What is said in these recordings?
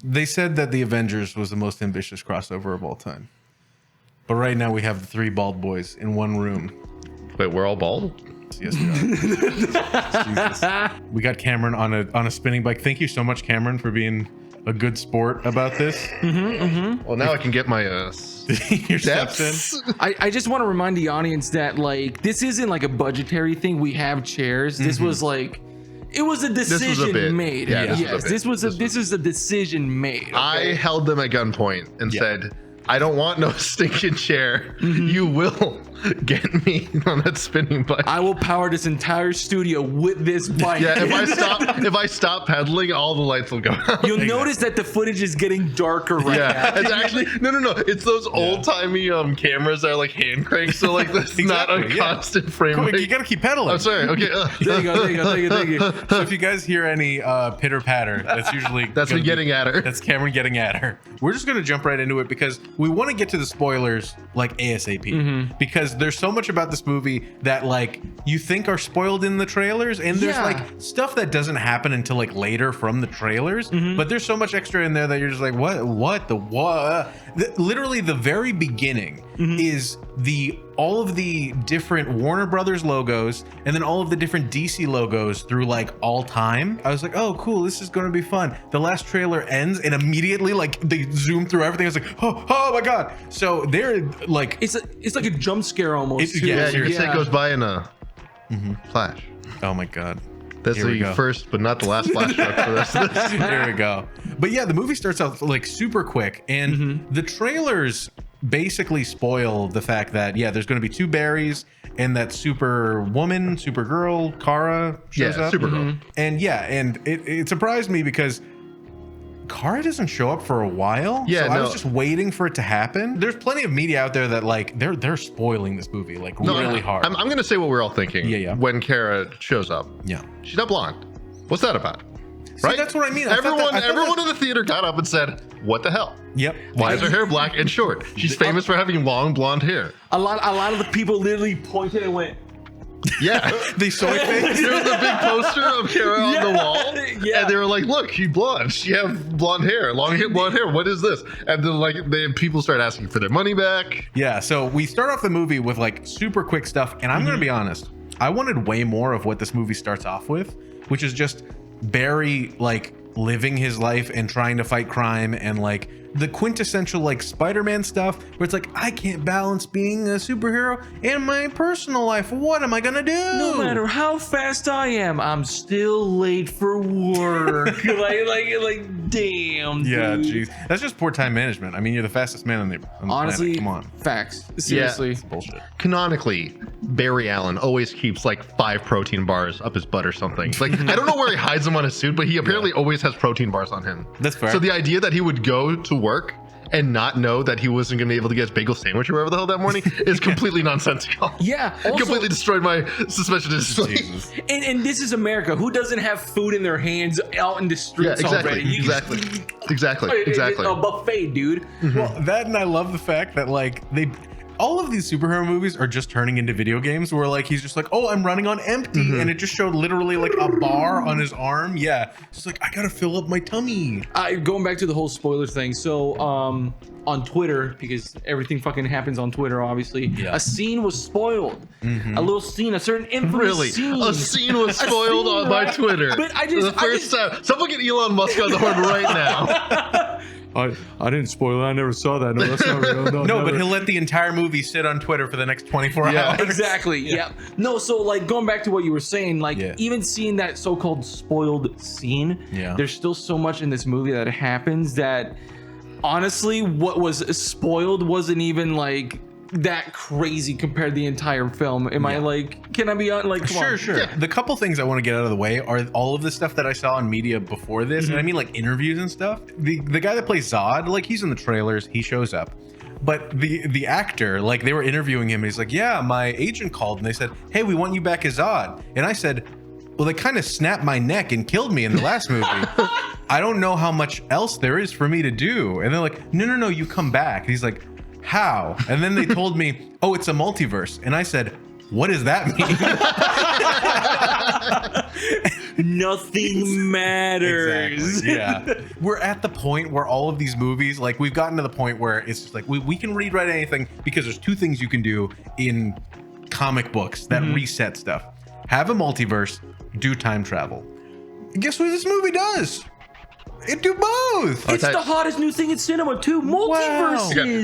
They said that the Avengers was the most ambitious crossover of all time. But right now we have the 3 bald boys in one room. Wait, we're all bald? Yes, we are. Jesus. We got Cameron on a spinning bike. Thank you so much, Cameron, for being a good sport about this. Well, now I can get my Your steps in. I just want to remind the audience that like this isn't like a budgetary thing. We have chairs. This was like it was a decision made. Yeah, this is a decision made. Okay? I held them at gunpoint and said, I don't want no stinking chair. You will get me on that spinning bike. I will power this entire studio with this bike. Yeah, if I stop pedaling, all the lights will go out. You'll notice that the footage is getting darker right now. It's actually no. It's those old timey cameras that are like hand cranks, so like this not a constant frame rate. You gotta keep pedaling. I'm sorry. Okay. There you go. So if you guys hear any pitter patter, that's usually That's me getting at her. That's Cameron getting at her. We're just gonna jump right into it because we want to get to the spoilers like ASAP because there's so much about this movie that like you think are spoiled in the trailers, and there's like stuff that doesn't happen until like later from the trailers, but there's so much extra in there that you're just like what literally the very beginning is all of the different Warner Brothers logos and then all of the different DC logos through like all time. I was like, oh cool, this is going to be fun. The last trailer ends and immediately like they zoom through everything. I was like, oh my god. So they're like it's like a jump scare almost. Your set goes by in a flash. Oh my god. That's the first but not the last flash truck for this. There we go. But yeah, the movie starts out like super quick, and the trailers basically spoil the fact that there's going to be 2 Barrys and that Supergirl Kara shows up. Supergirl. And it surprised me because Kara doesn't show up for a while. Yeah, so I was just waiting for it to happen. There's plenty of media out there that like they're spoiling this movie like really hard. I'm gonna say what we're all thinking. When Kara shows up. Yeah. She's not blonde. What's that about? See, right? That's what I mean. Everyone in the theater got up and said, "What the hell? Yep. Why is her hair black and short? She's famous for having long blonde hair." A lot of the people literally pointed and went. Yeah, they saw it. There was a big poster of Kara on the wall, and they were like, "Look, she's blonde. She have blonde hair, blonde hair. What is this?" And then people start asking for their money back. Yeah, so we start off the movie with like super quick stuff, and I'm gonna be honest, I wanted way more of what this movie starts off with, which is just Barry like living his life and trying to fight crime and like the quintessential like Spider-Man stuff where it's like, I can't balance being a superhero and my personal life. What am I gonna do? No matter how fast I am, I'm still late for work. like damn. Yeah, dude. jeez. That's just poor time management. I mean, you're the fastest man on the honestly, planet. Come on. Facts. Seriously. It's bullshit. Canonically, Barry Allen always keeps like 5 protein bars up his butt or something. Like, I don't know where he hides them on his suit, but he apparently always has protein bars on him. That's fair. So the idea that he would go to work and not know that he wasn't going to be able to get his bagel sandwich or whatever the hell that morning is completely nonsensical. Yeah. It completely destroyed my suspension of disbelief. And this is America. Who doesn't have food in their hands out in the streets already? Exactly. A buffet, dude. Well, that, and I love the fact that like all of these superhero movies are just turning into video games where like he's just like, oh, I'm running on empty, and it just showed literally like a bar on his arm. Yeah, it's like, I gotta fill up my tummy. Going back to the whole spoiler thing, so on Twitter, because everything fucking happens on Twitter, obviously, a scene was spoiled. A little scene, a certain infamous scene. A scene was spoiled on my Twitter. But the first time. Someone get Elon Musk on the horn right now. I didn't spoil it. I never saw that. No, that's not real. No, but he'll let the entire movie sit on Twitter for the next 24 hours. Exactly. Yeah. No, so like going back to what you were saying, like even seeing that so-called spoiled scene, there's still so much in this movie that happens that honestly, what was spoiled wasn't even like that crazy compared to the entire film. Am I like, can I be on like, sure. Yeah. The couple things I want to get out of the way are all of the stuff that I saw in media before this, and I mean like interviews and stuff. The guy that plays Zod, like he's in the trailers, he shows up. But the actor, like they were interviewing him and he's like, yeah, my agent called and they said, hey, we want you back as Zod. And I said, well, they kind of snapped my neck and killed me in the last movie. I don't know how much else there is for me to do. And they're like, no, you come back. And he's like, how? And then they told me, oh, it's a multiverse. And I said, what does that mean? Nothing matters. Exactly. Yeah. we're at the point where all of these movies, like we've gotten to the point where it's just like we can rewrite anything because there's two things you can do in comic books that reset stuff. Have a multiverse, do time travel. Guess what this movie does? It do both. It's the hottest new thing in cinema too. Multiverses.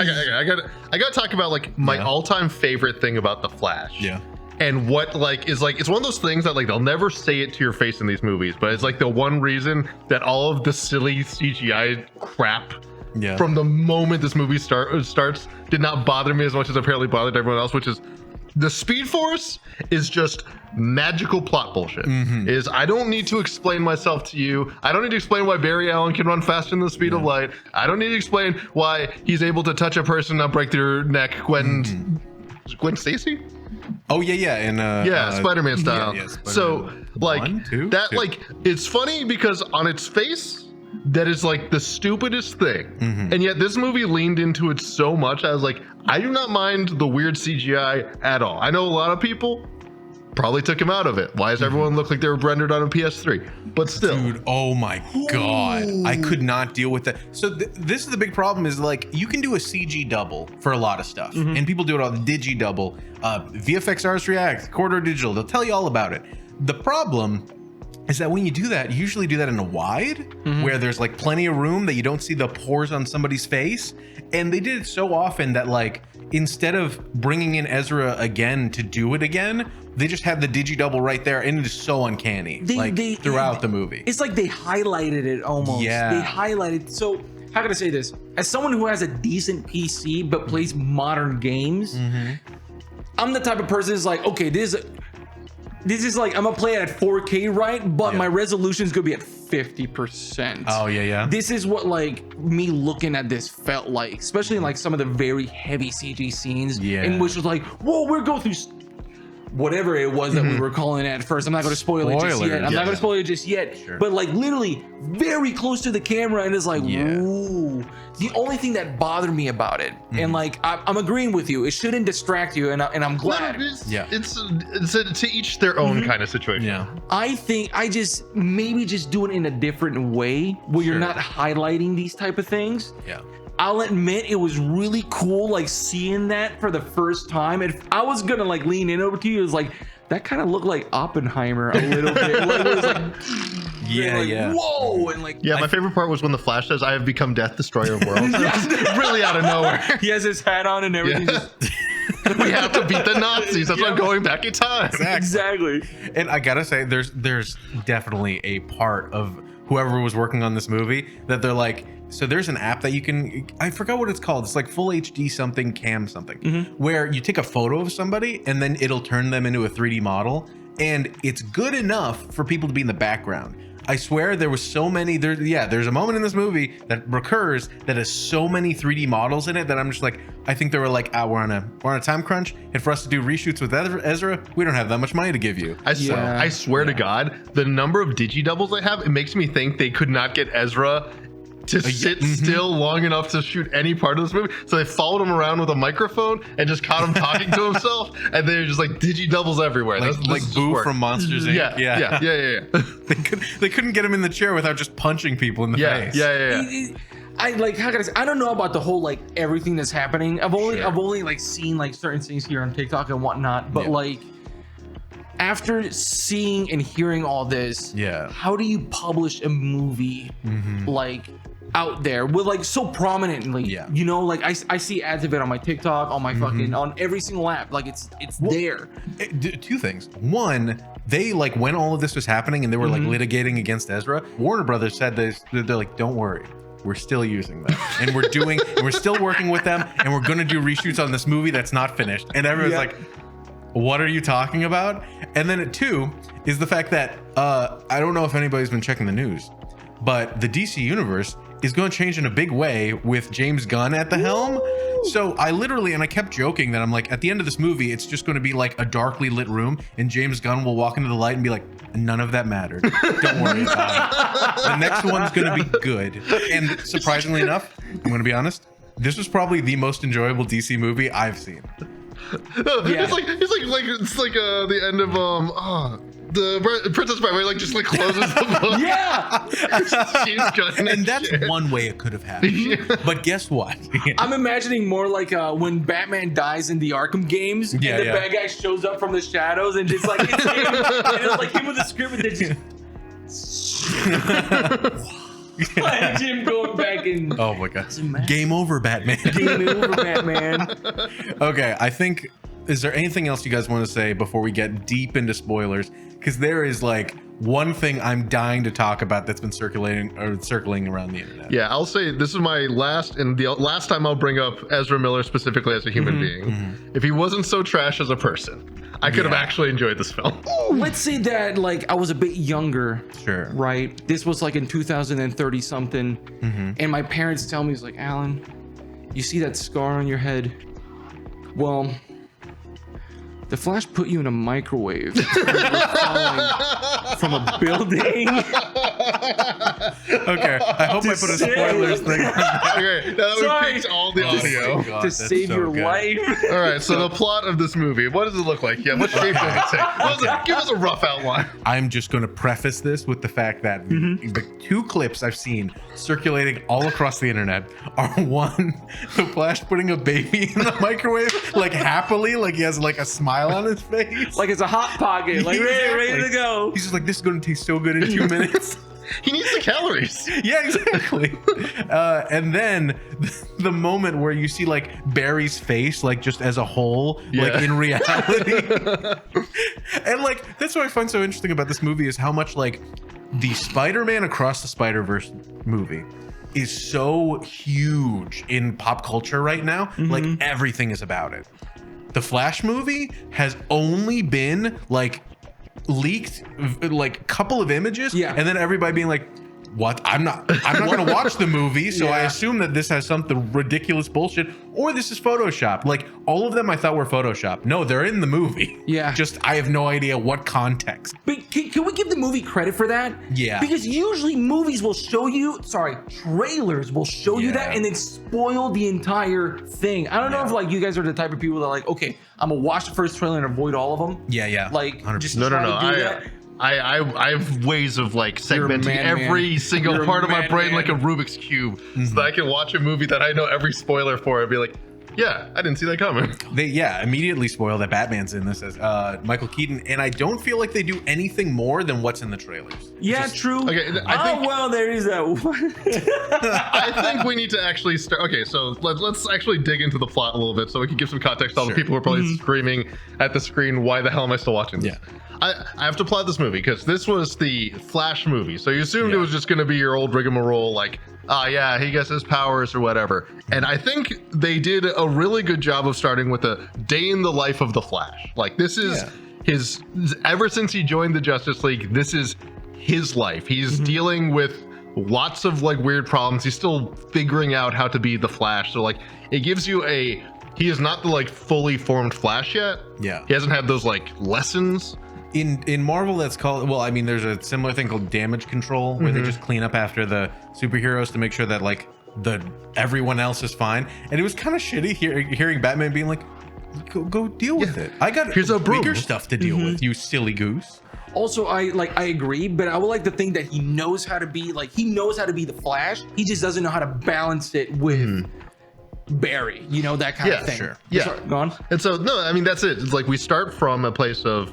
I got to talk about like my all-time favorite thing about the Flash. Yeah. And what like is like, it's one of those things that like they'll never say it to your face in these movies, but it's like the one reason that all of the silly CGI crap from the moment this movie starts did not bother me as much as apparently bothered everyone else, which is the Speed Force is just magical plot bullshit. Is I don't need to explain myself to you. I don't need to explain why Barry Allen can run faster than the speed of light. I don't need to explain why he's able to touch a person, not break their neck. Gwen Stacy? Oh yeah, and Spider-Man style. Spider-Man. So like two. Like it's funny because on its face that is like the stupidest thing, and yet this movie leaned into it so much. I was like, I do not mind the weird CGI at all. I know a lot of people probably took him out of it. Why does everyone look like they were rendered on a PS3? But still, dude, oh my god, I could not deal with that. So this is the big problem: is like you can do a CG double for a lot of stuff, and people do it all. The Digi double, VFX Artists React, Corridor Digital. They'll tell you all about it. The problem is that when you do that, you usually do that in a wide, where there's like plenty of room that you don't see the pores on somebody's face. And they did it so often that like, instead of bringing in Ezra again to do it again, they just had the Digi double right there, and it is so uncanny throughout the movie. It's like they highlighted it almost. Yeah. They highlighted. So how can I say this? As someone who has a decent PC but plays modern games, I'm the type of person who's like, okay, this is like, I'm gonna play it at 4K, right? But my resolution is gonna be at 50%. Oh yeah. This is what like me looking at this felt like, especially in like some of the very heavy CG scenes, in which was like, whoa, we're going through whatever it was that we were calling it at first. I'm not going to spoil it just yet. I'm not going to spoil it just yet. Sure. But like literally very close to the camera, and it's like, ooh. The only thing that bothered me about it, and like I'm agreeing with you, it shouldn't distract you, and I'm glad. It's to each their own kind of situation. Yeah. I think I just maybe just do it in a different way where you're not highlighting these type of things. Yeah. I'll admit it was really cool, like seeing that for the first time. If I was gonna like lean in over to you, it was like that kind of looked like Oppenheimer a little bit. Like, it was like, whoa, and like my favorite part was when the Flash says, "I have become Death, Destroyer of Worlds." Really out of nowhere. He has his hat on and everything. We have to beat the Nazis. That's why I'm going back in time. Exactly. And I gotta say, there's definitely a part of whoever was working on this movie that they're like, so there's an app that you can, I forgot what it's called. It's like full HD something, cam something, where you take a photo of somebody and then it'll turn them into a 3D model. And it's good enough for people to be in the background. I swear there was so many, there's a moment in this movie that recurs that has so many 3D models in it that I'm just like, I think they were like, we're on a time crunch, and for us to do reshoots with Ezra, we don't have that much money to give you. I swear to God, the number of Digi doubles I have, it makes me think they could not get Ezra to sit still long enough to shoot any part of this movie. So they followed him around with a microphone and just caught him talking to himself. And they're just like Digi doubles everywhere. Like Boo from Monsters Inc. Yeah. They couldn't get him in the chair without just punching people in the face. Yeah. I like, how can I say, I don't know about the whole like everything that's happening. I've only like seen like certain things here on TikTok and whatnot, but like after seeing and hearing all this, how do you publish a movie like out there with like so prominently? You know, like I see ads of it on my TikTok, on my fucking, on every single app. Like it's there. Two things. One, they like, when all of this was happening and they were like litigating against Ezra, Warner Brothers said this, they're like, don't worry, we're still using them, and we're still working with them, and we're gonna do reshoots on this movie that's not finished. And everyone's like, what are you talking about? And then two is the fact that I don't know if anybody's been checking the news, but the DC universe is going to change in a big way with James Gunn at the helm. So I literally, and I kept joking that I'm like, at the end of this movie, it's just going to be like a darkly lit room, and James Gunn will walk into the light and be like, none of that mattered. Don't worry about it. The next one's going to be good. And surprisingly enough, I'm going to be honest, this was probably the most enjoyable DC movie I've seen. It's like the end of the Princess Bride like just like closes the book. Yeah. And that's one way it could have happened. But guess what? I'm imagining more like when Batman dies in the Arkham games, and the bad guy shows up from the shadows, and just like it's him, and it's like him with the script, and they're just like Jim going back in. Oh my god! Game over, Batman. Game over, Batman. Okay, I think. Is there anything else you guys want to say before we get deep into spoilers? Because there is like one thing I'm dying to talk about that's been circling around the internet. Yeah, I'll say this is my last and the last time I'll bring up Ezra Miller specifically as a human being. If he wasn't so trash as a person, I could have actually enjoyed this film. Let's say that like I was a bit younger. Sure. Right. This was like in 2030 something, and my parents tell me, it's like, Alan, you see that scar on your head? Well, the Flash put you in a microwave from a building. Okay, I hope I put a spoilers thing on that. Okay, now that we picked all the audio to save your life. All right, so the plot of this movie, what does it look like? Yeah, what shape does it take? Give us a rough outline. I'm just going to preface this with the fact that the two clips I've seen circulating all across the internet are one, the Flash putting a baby in the microwave, like happily, like he has like a smile on his face, like it's a hot pocket, like ready to go. He's just like, this is going to taste so good in 2 minutes. He needs the calories. Yeah, exactly. And then the moment where you see like Barry's face, like just as a whole, like in reality. And like that's what I find so interesting about this movie is how much like the Spider-Man Across the Spider-Verse movie is so huge in pop culture right now. Like everything is about it. The Flash movie has only been like leaked like a couple of images, and then everybody being like, what? I'm not gonna watch the movie, so I assume that this has something ridiculous bullshit, or this is Photoshop. Like all of them I thought were Photoshop. No, they're in the movie. Yeah. Just I have no idea what context. But can we give the movie credit for that? Yeah. Because usually movies will show you, trailers will show you that and then spoil the entire thing. I don't know if like you guys are the type of people that are like, okay, I'm gonna watch the first trailer and avoid all of them. Yeah. Like 100%. just try to do that. I have ways of like segmenting every single part of my brain like a Rubik's Cube, so that I can watch a movie that I know every spoiler for and be like, yeah, I didn't see that coming. They immediately spoil that Batman's in this as Michael Keaton, and I don't feel like they do anything more than what's in the trailers. Yeah, true. Okay, well, there is that one. I think we need to actually start. Okay, so let's actually dig into the plot a little bit so we can give some context to all the people who are probably screaming at the screen, why the hell am I still watching this? Yeah. I have to plot this movie because this was the Flash movie. So you assumed it was just going to be your old rigmarole, like, he gets his powers or whatever. And I think they did a really good job of starting with a day in the life of the Flash. Like this is his, ever since he joined the Justice League, this is his life. He's dealing with lots of like weird problems. He's still figuring out how to be the Flash. So like it gives you he is not the like fully formed Flash yet. Yeah. He hasn't had those like lessons. In Marvel, that's called, well, I mean, there's a similar thing called damage control where they just clean up after the superheroes to make sure that like everyone else is fine. And it was kind of shitty hearing Batman being like, go deal with it. I got bigger stuff to deal with, you silly goose. Also, I agree, but I would like to think that he knows how to be the Flash. He just doesn't know how to balance it with Barry, that kind of thing. Sure. Yeah. Sorry, go on. And so, no, I mean, that's it. It's like we start from a place of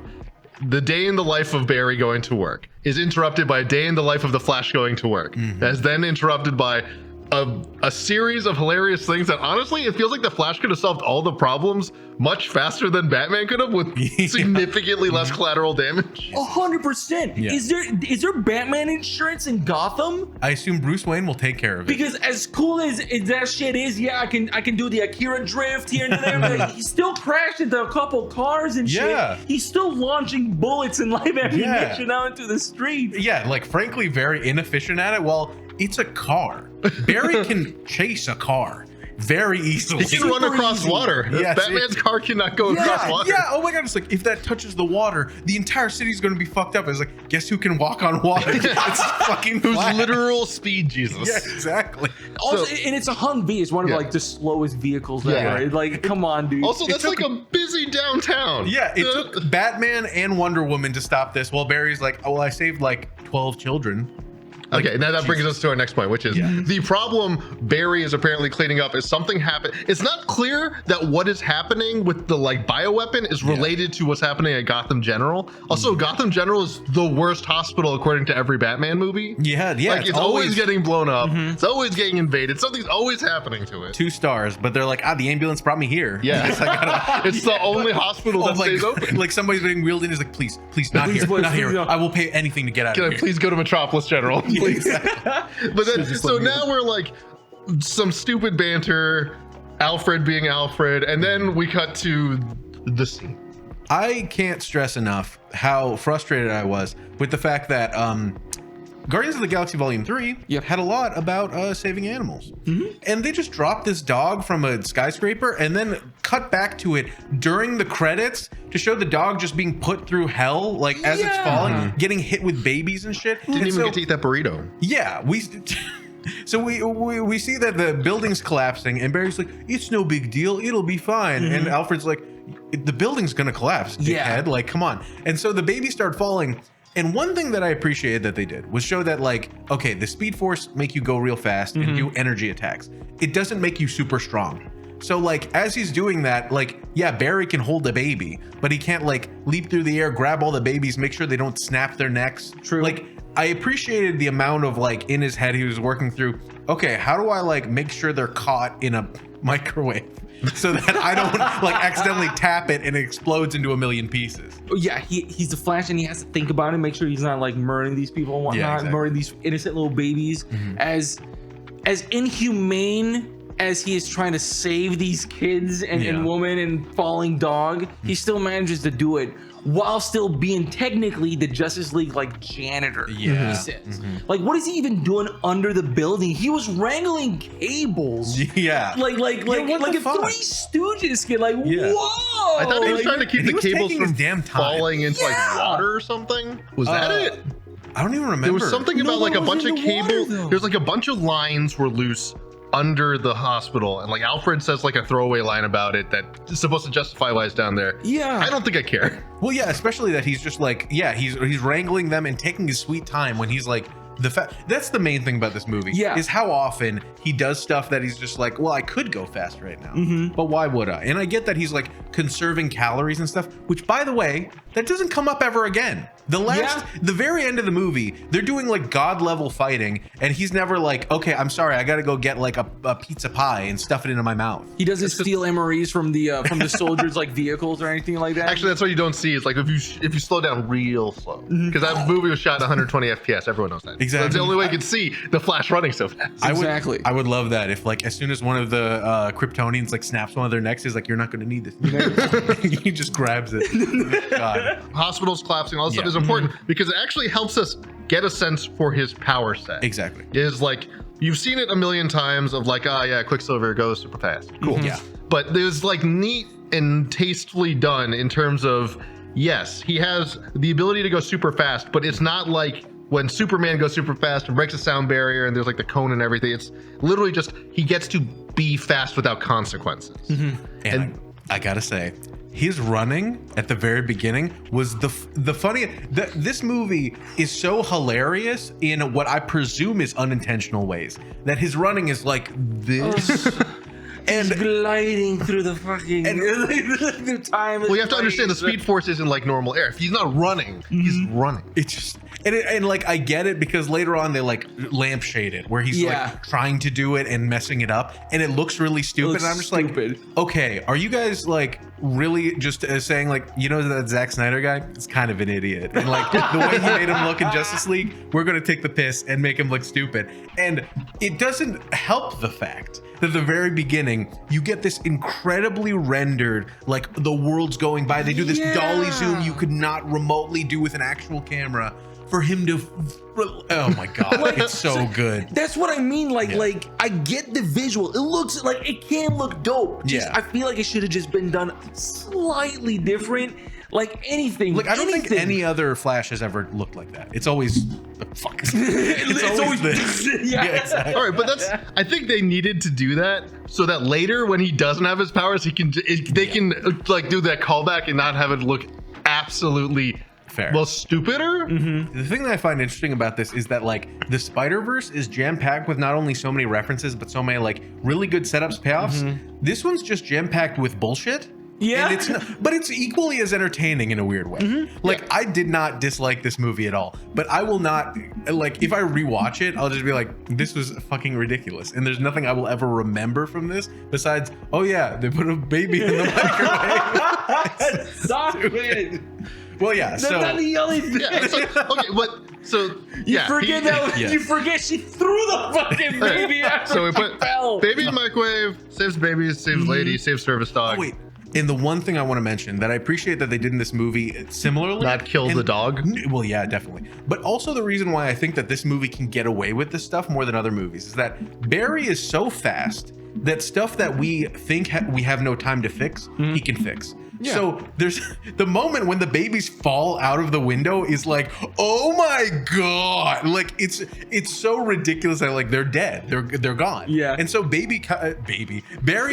the day in the life of Barry going to work is interrupted by a day in the life of the Flash going to work. That's then interrupted by a series of hilarious things that honestly, it feels like the Flash could have solved all the problems much faster than Batman could have with significantly less collateral damage. 100%. Is there Batman insurance in Gotham? I assume Bruce Wayne will take care of it. Because as cool as that shit is, I can do the Akira drift here and there, but he still crashed into a couple cars and shit. He's still launching bullets and live ammunition out into the street. Yeah, like frankly, very inefficient at it. Well, it's a car. Barry can chase a car. very easily. He can run across water. Yes, Batman's car cannot go across water. Yeah, oh my god, it's like, if that touches the water, the entire city's gonna be fucked up. It's like, guess who can walk on water? It's fucking Who's Flash. literal speed Jesus. Yeah, exactly. Also, and it's a Humvee. It's one of like the slowest vehicles ever. Like, come on, dude. Also, that's like a busy downtown. Yeah, it took Batman and Wonder Woman to stop this. Well, Barry's like, oh, well, I saved like 12 children. Like, okay, now that brings us to our next point, which is the problem Barry is apparently cleaning up is something happened. It's not clear that what is happening with the like bioweapon is related to what's happening at Gotham General. Also, Gotham General is the worst hospital according to every Batman movie. Yeah. Like it's always getting blown up. It's always getting invaded. Something's always happening to it. 2 stars, but they're like, the ambulance brought me here. Yeah, it's the only hospital that stays open. Like somebody's being wheeled in, is like, please, not here, not here. I will pay anything to get out of here. Please go to Metropolis General. Please. But then, so now we're like some stupid banter, Alfred being Alfred, and then we cut to the scene. I can't stress enough how frustrated I was with the fact that Guardians of the Galaxy Volume 3 had a lot about saving animals. And they just dropped this dog from a skyscraper and then cut back to it during the credits to show the dog just being put through hell, like as it's falling, getting hit with babies and shit. Didn't even get to eat that burrito. Yeah, so we see that the building's collapsing and Barry's like, it's no big deal, it'll be fine. And Alfred's like, the building's gonna collapse, dickhead. Like, come on. And so the babies start falling. And one thing that I appreciated that they did was show that, like, okay, the Speed Force make you go real fast and do energy attacks. It doesn't make you super strong. So, like, as he's doing that, like, yeah, Barry can hold the baby, but he can't, like, leap through the air, grab all the babies, make sure they don't snap their necks. True. Like, I appreciated the amount of, like, in his head he was working through, okay, how do I, like, make sure they're caught in a microwave so that I don't, like, accidentally tap it and it explodes into a million pieces. Yeah, he's the Flash and he has to think about it, make sure he's not, like, murdering these people and whatnot, murdering these innocent little babies. As inhumane as he is trying to save these kids and woman and falling dog, he still manages to do it while still being technically the Justice League, like, janitor. Like, what is he even doing under the building? He was wrangling cables. Like a Three Stooges skit. Like, whoa! I thought he was trying to keep the cables from damn falling into like water or something. Was that it? I don't even remember. There was something about like a bunch of cable. There's like a bunch of lines were loose under the hospital, and like Alfred says like a throwaway line about it that is supposed to justify why it's down there. I don't think I care. Well, yeah, especially that he's just like, he's wrangling them and taking his sweet time when he's like, that's the main thing about this movie is how often he does stuff that he's just like, well, I could go fast right now, but why would I? And I get that he's like conserving calories and stuff, which, by the way, that doesn't come up ever again. The very end of the movie, they're doing like god level fighting, and he's never like, okay, I'm sorry, I gotta go get like a pizza pie and stuff it into my mouth. He doesn't steal MREs from the soldiers' like vehicles or anything like that. Actually, that's what you don't see. It's like if you slow down real slow, because that movie was shot at 120 FPS. Everyone knows that. Exactly. That's the only way you can see the Flash running so fast. I would love that if, like, as soon as one of the Kryptonians like snaps one of their necks, he's like, you're not gonna need this. He just grabs it. God. Hospitals collapsing, all this stuff is important because it actually helps us get a sense for his power set. Exactly. Is like, you've seen it a million times of like, Quicksilver goes super fast. Cool. But there's like neat and tastefully done in terms of, yes, he has the ability to go super fast, but it's not like when Superman goes super fast and breaks a sound barrier and there's like the cone and everything. It's literally just, he gets to be fast without consequences. And I gotta say, his running at the very beginning was the funny. This movie is so hilarious in what I presume is unintentional ways, that his running is like this. And gliding through the fucking the time. Well, you have to understand the Speed Force isn't like normal air. If he's not running, he's running. It's just and like I get it, because later on they like lampshade it where he's like trying to do it and messing it up, and it looks really stupid. And I'm just like, okay, are you guys like really just saying like, you know, that Zack Snyder guy is kind of an idiot, and like the way he made him look in Justice League, we're gonna take the piss and make him look stupid. And it doesn't help the fact that at the very beginning you get this incredibly rendered, like the world's going by, they do this dolly zoom you could not remotely do with an actual camera, for him to oh my god, like, it's so good. That's what I mean. Like I get the visual. It looks like it can look dope. I feel like it should have just been done slightly different. Like anything. Like I don't think any other Flash has ever looked like that. It's always fuck. it's always this. Yeah, exactly. All right, but I think they needed to do that so that later when he doesn't have his powers, they can like do that callback and not have it look absolutely fair. Well, stupider. The thing that I find interesting about this is that like the Spider-Verse is jam-packed with not only so many references but so many like really good setups, payoffs. This one's just jam-packed with bullshit. Yeah, and but it's equally as entertaining in a weird way. Like I did not dislike this movie at all, but I will not like if I rewatch it, I'll just be like, this was fucking ridiculous. And there's nothing I will ever remember from this besides, oh yeah, they put a baby in the microwave. Stop it. Well, yeah. That's not the only thing. Okay, but so you forget that you forget she threw the fucking baby after so we put fell. Baby in the microwave, saves babies, saves lady, saves service dog. Oh, wait. And the one thing I want to mention that I appreciate that they did in this movie similarly, not kill the dog. Well, yeah, definitely. But also the reason why I think that this movie can get away with this stuff more than other movies is that Barry is so fast that stuff that we think we have no time to fix, he can fix. Yeah. So there's the moment when the babies fall out of the window is like, oh my god, like it's so ridiculous that like they're dead, they're gone. Yeah. And so Barry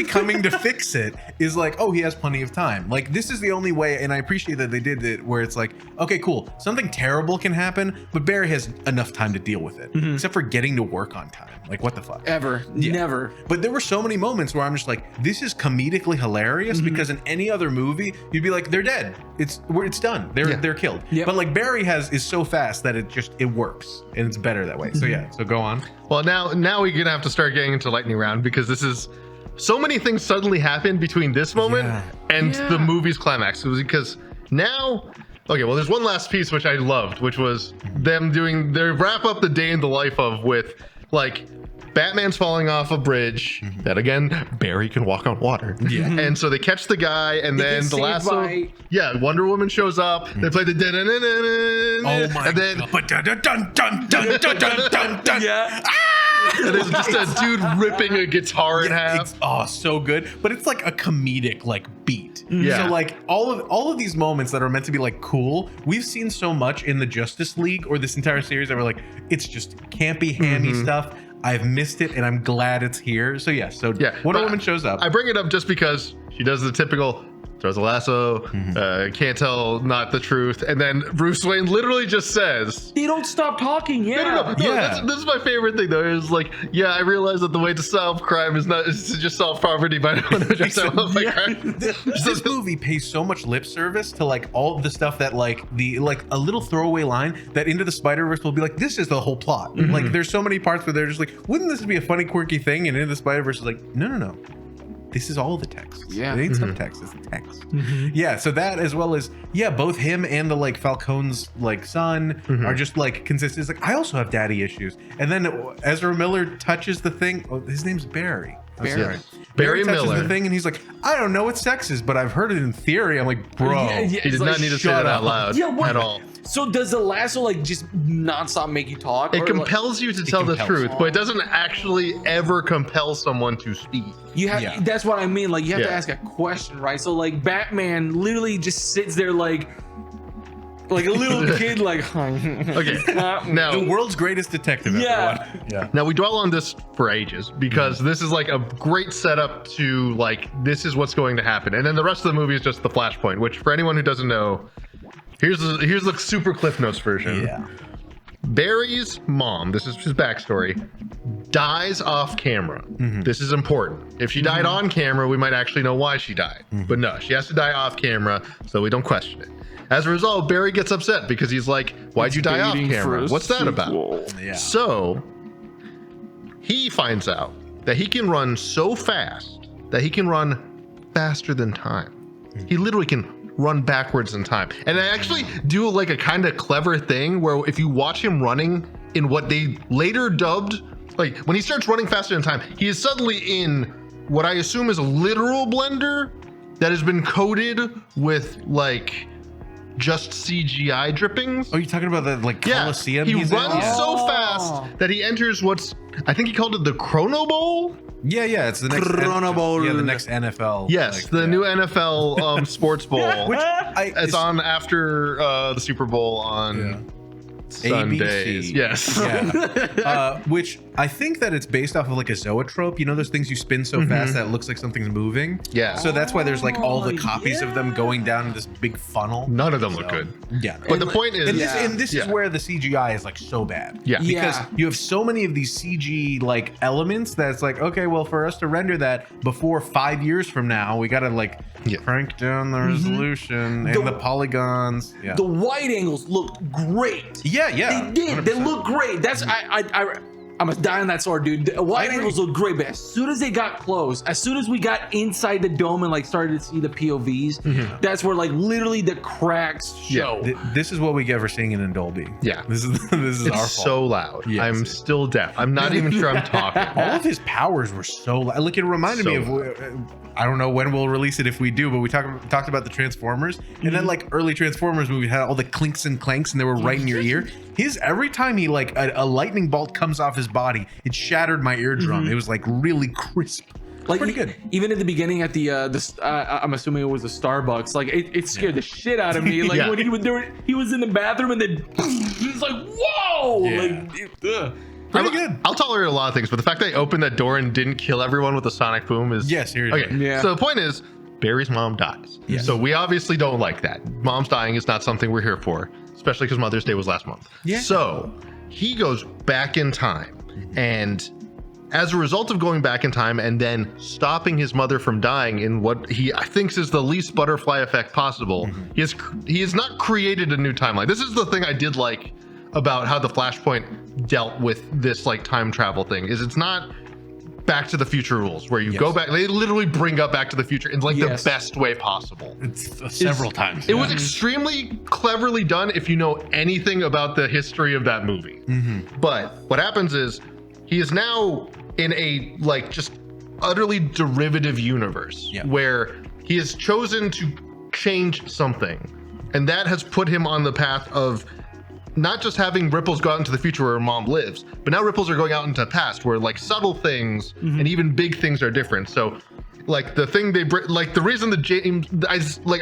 coming to fix it is like, oh, he has plenty of time. Like this is the only way, and I appreciate that they did it where it's like, okay, cool, something terrible can happen, but Barry has enough time to deal with it, except for getting to work on time. Like what the fuck? Never. But there were so many moments where I'm just like, this is comedically hilarious because in any other movie you'd be like, they're dead, it's done, they're killed. But like Barry is so fast that it works and it's better that way. So yeah, so go on. Well, now we're gonna have to start getting into lightning round because this is so many things suddenly happen between this moment and the movie's climax. It was because now, okay, well, there's one last piece which I loved, which was them doing their wrap up the day in the life of with like Batman's falling off a bridge that again Barry can walk on water. And so they catch the guy and then the lasso. Wonder Woman shows up. They play the oh my and then and there's just a dude ripping a guitar in half. So good, but it's like a comedic like beat. So like all of these moments that are meant to be like cool, we've seen so much in the Justice League or this entire series that we're like, it's just campy, hammy stuff. I've missed it and I'm glad it's here. So Wonder Woman shows up. I bring it up just because she does the typical throws a lasso, can't tell not the truth, and then Bruce Wayne literally just says, "They don't stop talking." No, this is my favorite thing though. Is like, I realize that the way to solve crime is to just solve poverty, but I don't want to just solve crime. This movie pays so much lip service to like all of the stuff that like a little throwaway line that Into the Spider-Verse will be like, this is the whole plot. Like there's so many parts where they're just like, wouldn't this be a funny quirky thing? And Into the Spider-Verse is like, no. This is all the text. It ain't subtext, it's the text. So that as well as both him and the like Falcone's like son are just like consistent. It's like, I also have daddy issues. And then Ezra Miller touches the thing. Oh, his name's Barry. Barry touches Miller. The thing and he's like, I don't know what sex is, but I've heard it in theory. I'm like, bro, he did not need to say that out loud at all. So does the lasso like just nonstop make you talk? It compels you to tell the truth, but it doesn't actually ever compel someone to speak. You have that's what I mean. Like you have to ask a question, right? So like Batman literally just sits there like a little kid, like okay. Now the world's greatest detective. Now we dwell on this for ages because this is like a great setup to like this is what's going to happen, and then the rest of the movie is just the flashpoint. Which for anyone who doesn't know, here's the super Cliff Notes version. Barry's mom, this is his backstory, dies off camera. This is important. If she died on camera, we might actually know why she died. But no, she has to die off camera, so we don't question it. As a result, Barry gets upset because he's like, why'd you die off camera? What's that about? So he finds out that he can run so fast that he can run faster than time. He literally can run backwards in time. And I actually do like a kind of clever thing where if you watch him running in what they later dubbed, like when he starts running faster than time, he is suddenly in what I assume is a literal blender that has been coated with like just CGI drippings. Oh, you're talking about the like Coliseum? He he's runs in? so fast that he enters what's, I think he called it the Chrono Bowl. Yeah, it's the next Chrono Bowl. Yeah, the next NFL. Yes, the new NFL sports bowl. Which it's on after the Super Bowl on Sundays. ABC. Yes. Yeah. Which I think that it's based off of like a zoetrope. You know those things you spin so fast that it looks like something's moving? Yeah. So that's why there's like all the copies of them going down in this big funnel. None of them look good. Yeah. But the point is... And this is where the CGI is like so bad. Yeah. Because you have so many of these CG like elements that's like, okay, well, for us to render that before 5 years from now, we got to like crank down the resolution and the polygons. Yeah. The wide angles looked great. Yeah. They did. 100%. They look great. That's I'm a die on that sword, dude. The wide angles look great, but as soon as they got close, as soon as we got inside the dome and like started to see the POVs, that's where like literally the cracks show. This is what we get for seeing it in Dolby. Yeah. This is It's our fault. so loud. Yes. I'm still deaf. I'm not even sure I'm talking. All of his powers were so loud. Like it reminded me of I don't know when we'll release it if we do, but we talked about the Transformers, and then like early Transformers movie had all the clinks and clanks, and they were right in your ear. Every time he like a lightning bolt comes off his body, it shattered my eardrum. It was like really crisp. Like pretty good. Even at the beginning at the I'm assuming it was a Starbucks. Like it scared the shit out of me. Like when he was in the bathroom and then it's like whoa. Yeah. Like Pretty good. I'll tolerate a lot of things, but the fact they opened that door and didn't kill everyone with a sonic boom is seriously. Okay. Yeah. So the point is, Barry's mom dies. Yes. So we obviously don't like that. Mom's dying is not something we're here for, especially because Mother's Day was last month. Yeah. So he goes back in time, and as a result of going back in time and then stopping his mother from dying in what he thinks is the least butterfly effect possible, he has not created a new timeline. This is the thing I did like about how the Flashpoint dealt with this like time travel thing. Is it's not Back to the Future rules where you go back. They literally bring up Back to the Future in like the best way possible. It's several times. It was extremely cleverly done if you know anything about the history of that movie. But what happens is he is now in a like just utterly derivative universe where he has chosen to change something, and that has put him on the path of not just having ripples go out into the future where mom lives, but now ripples are going out into the past where like subtle things and even big things are different. So like the thing like the reason that James, I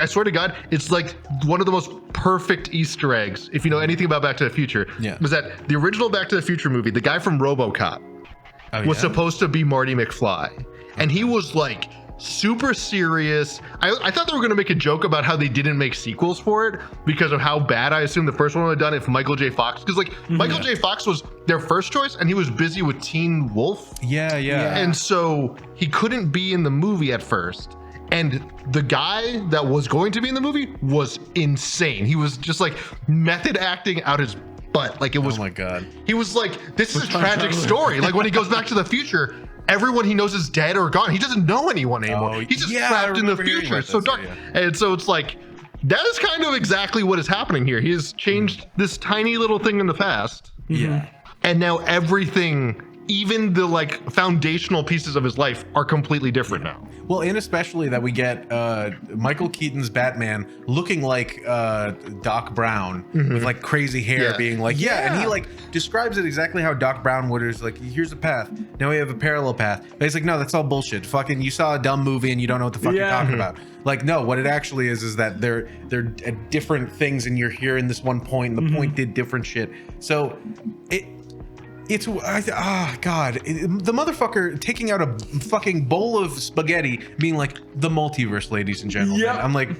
swear to God, it's like one of the most perfect Easter eggs, if you know anything about Back to the Future, was that the original Back to the Future movie, the guy from RoboCop was supposed to be Marty McFly. And he was like super serious. I thought they were going to make a joke about how they didn't make sequels for it because of how bad I assume the first one would have done if Michael J. Fox, because like Michael J. Fox was their first choice and he was busy with Teen Wolf. Yeah. And so he couldn't be in the movie at first. And the guy that was going to be in the movie was insane. He was just like method acting out his butt. Like it was, oh my God. He was like, this is a tragic story. Like when he goes back to the future, everyone he knows is dead or gone. He doesn't know anyone anymore. He's just trapped in the future. It's so dark. And so it's like, that is kind of exactly what is happening here. He has changed this tiny little thing in the past. And now everything, even the like foundational pieces of his life are completely different now. Well, and especially that we get Michael Keaton's Batman looking like Doc Brown with like crazy hair, being like, and he like describes it exactly how Doc Brown would. Is like, here's a path. Now we have a parallel path. But he's like, no, that's all bullshit. Fucking, you saw a dumb movie and you don't know what the fuck you're talking about. Like, no, what it actually is that they're different things, and you're here in this one point, and the point did different shit. So it's God, the motherfucker taking out a fucking bowl of spaghetti, being like the multiverse, ladies and gentlemen. I'm like,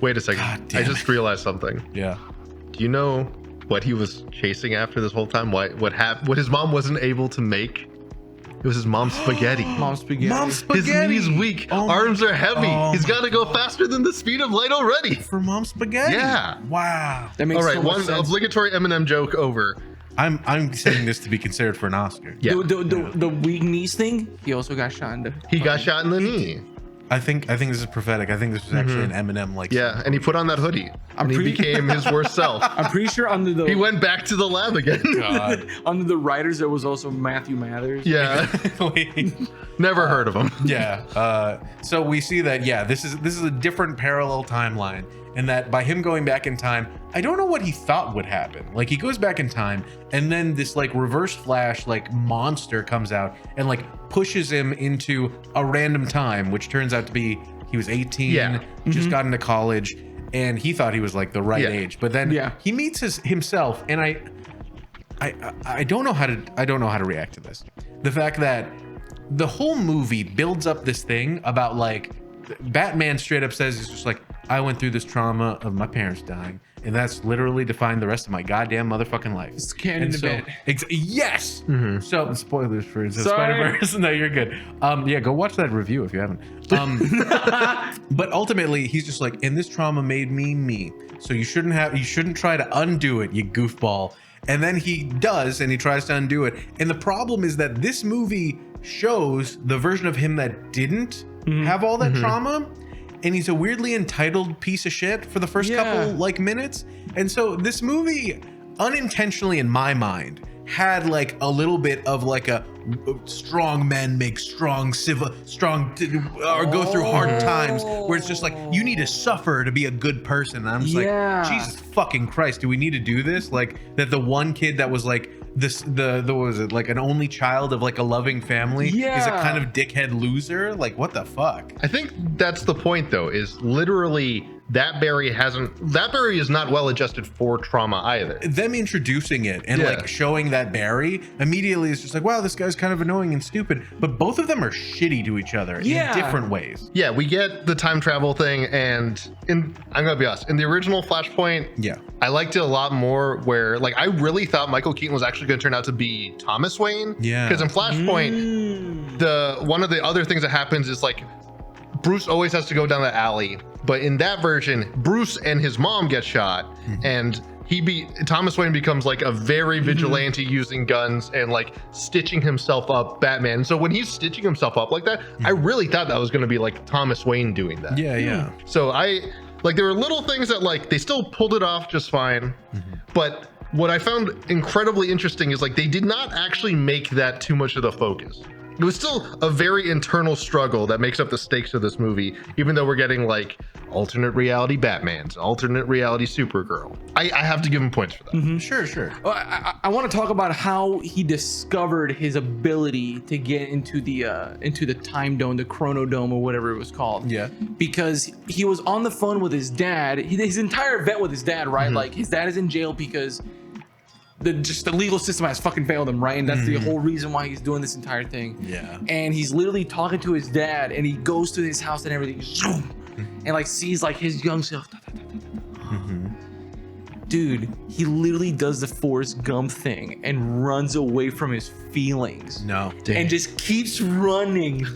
wait a second. I just realized something. Yeah. Do you know what he was chasing after this whole time? What his mom wasn't able to make? It was his mom's spaghetti. Mom's spaghetti. His knees weak. Arms are heavy. He's got to go faster than the speed of light already. For mom's spaghetti. Yeah. Wow. That makes all right. so much One sense. obligatory Eminem joke over. I'm saying this to be considered for an Oscar. Yeah. The weak knees thing. He also got shot in the. He got shot in the knee. I think this is prophetic. I think this was actually an Eminem like. Yeah, and he put on that hoodie. He became his worst self. I'm pretty sure under the. He went back to the lab again. God. Under the writers, there was also Matthew Mathers. Yeah. Never heard of him. Yeah. So we see that. Yeah, this is a different parallel timeline, and that by him going back in time, I don't know what he thought would happen. Like he goes back in time, and then this like reverse flash like monster comes out and like pushes him into a random time, which turns out to be he was 18, just got into college, and he thought he was like the right age. But then he meets himself, and I don't know how to react to this. The fact that the whole movie builds up this thing about like Batman straight up says he's just like, I went through this trauma of my parents dying, and that's literally defined the rest of my goddamn motherfucking life. It's canon event. Yes. So spoilers for Spiderverse. No, you're good. Yeah, go watch that review if you haven't. But ultimately, he's just like, and this trauma made me me. So you shouldn't try to undo it, you goofball. And then he does, and he tries to undo it. And the problem is that this movie shows the version of him that didn't have all that trauma, and he's a weirdly entitled piece of shit for the first couple like minutes. And so this movie unintentionally in my mind had like a little bit of like a strong men make strong or go through hard times, where it's just like you need to suffer to be a good person. And I'm just like, Jesus fucking Christ, do we need to do this? Like that the one kid that was like the what was it, like an only child of like a loving family is a kind of dickhead loser? Like what the fuck? I think that's the point though, is literally that Barry is not well adjusted for trauma either. Them introducing it and like showing that Barry immediately is just like, wow, this guy's kind of annoying and stupid. But both of them are shitty to each other in different ways. Yeah, we get the time travel thing, and I'm gonna be honest, in the original Flashpoint, I liked it a lot more, where like I really thought Michael Keaton was actually gonna turn out to be Thomas Wayne. Yeah. Because in Flashpoint, one of the other things that happens is like Bruce always has to go down the alley, but in that version, Bruce and his mom get shot, and Thomas Wayne becomes like a very vigilante using guns and like stitching himself up Batman. So when he's stitching himself up like that, I really thought that was going to be like Thomas Wayne doing that. Yeah. So there were little things that like they still pulled it off just fine, but what I found incredibly interesting is like they did not actually make that too much of the focus. It was still a very internal struggle that makes up the stakes of this movie, even though we're getting like alternate reality Batmans, alternate reality Supergirl. I have to give him points for that. Sure. Well, I want to talk about how he discovered his ability to get into the time dome, the chrono dome, or whatever it was called. Yeah. Because he was on the phone with his dad. His entire event with his dad, right? Like his dad is in jail because the legal system has fucking failed him, right? And that's the whole reason why he's doing this entire thing. Yeah. And he's literally talking to his dad, and he goes to his house and everything, and like sees like his young self. Dude, he literally does the Forrest Gump thing and runs away from his feelings. And just keeps running.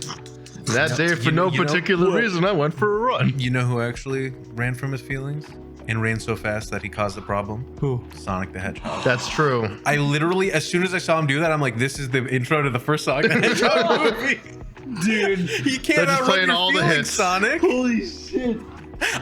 That day, for no particular reason, I went for a run. You know who actually ran from his feelings? And ran so fast that he caused the problem? Who? Sonic the Hedgehog. That's true. I literally, as soon as I saw him do that, I'm like, this is the intro to the first Sonic the Hedgehog movie. Dude, he can't outrun your all feelings, the hits. Sonic. Holy shit.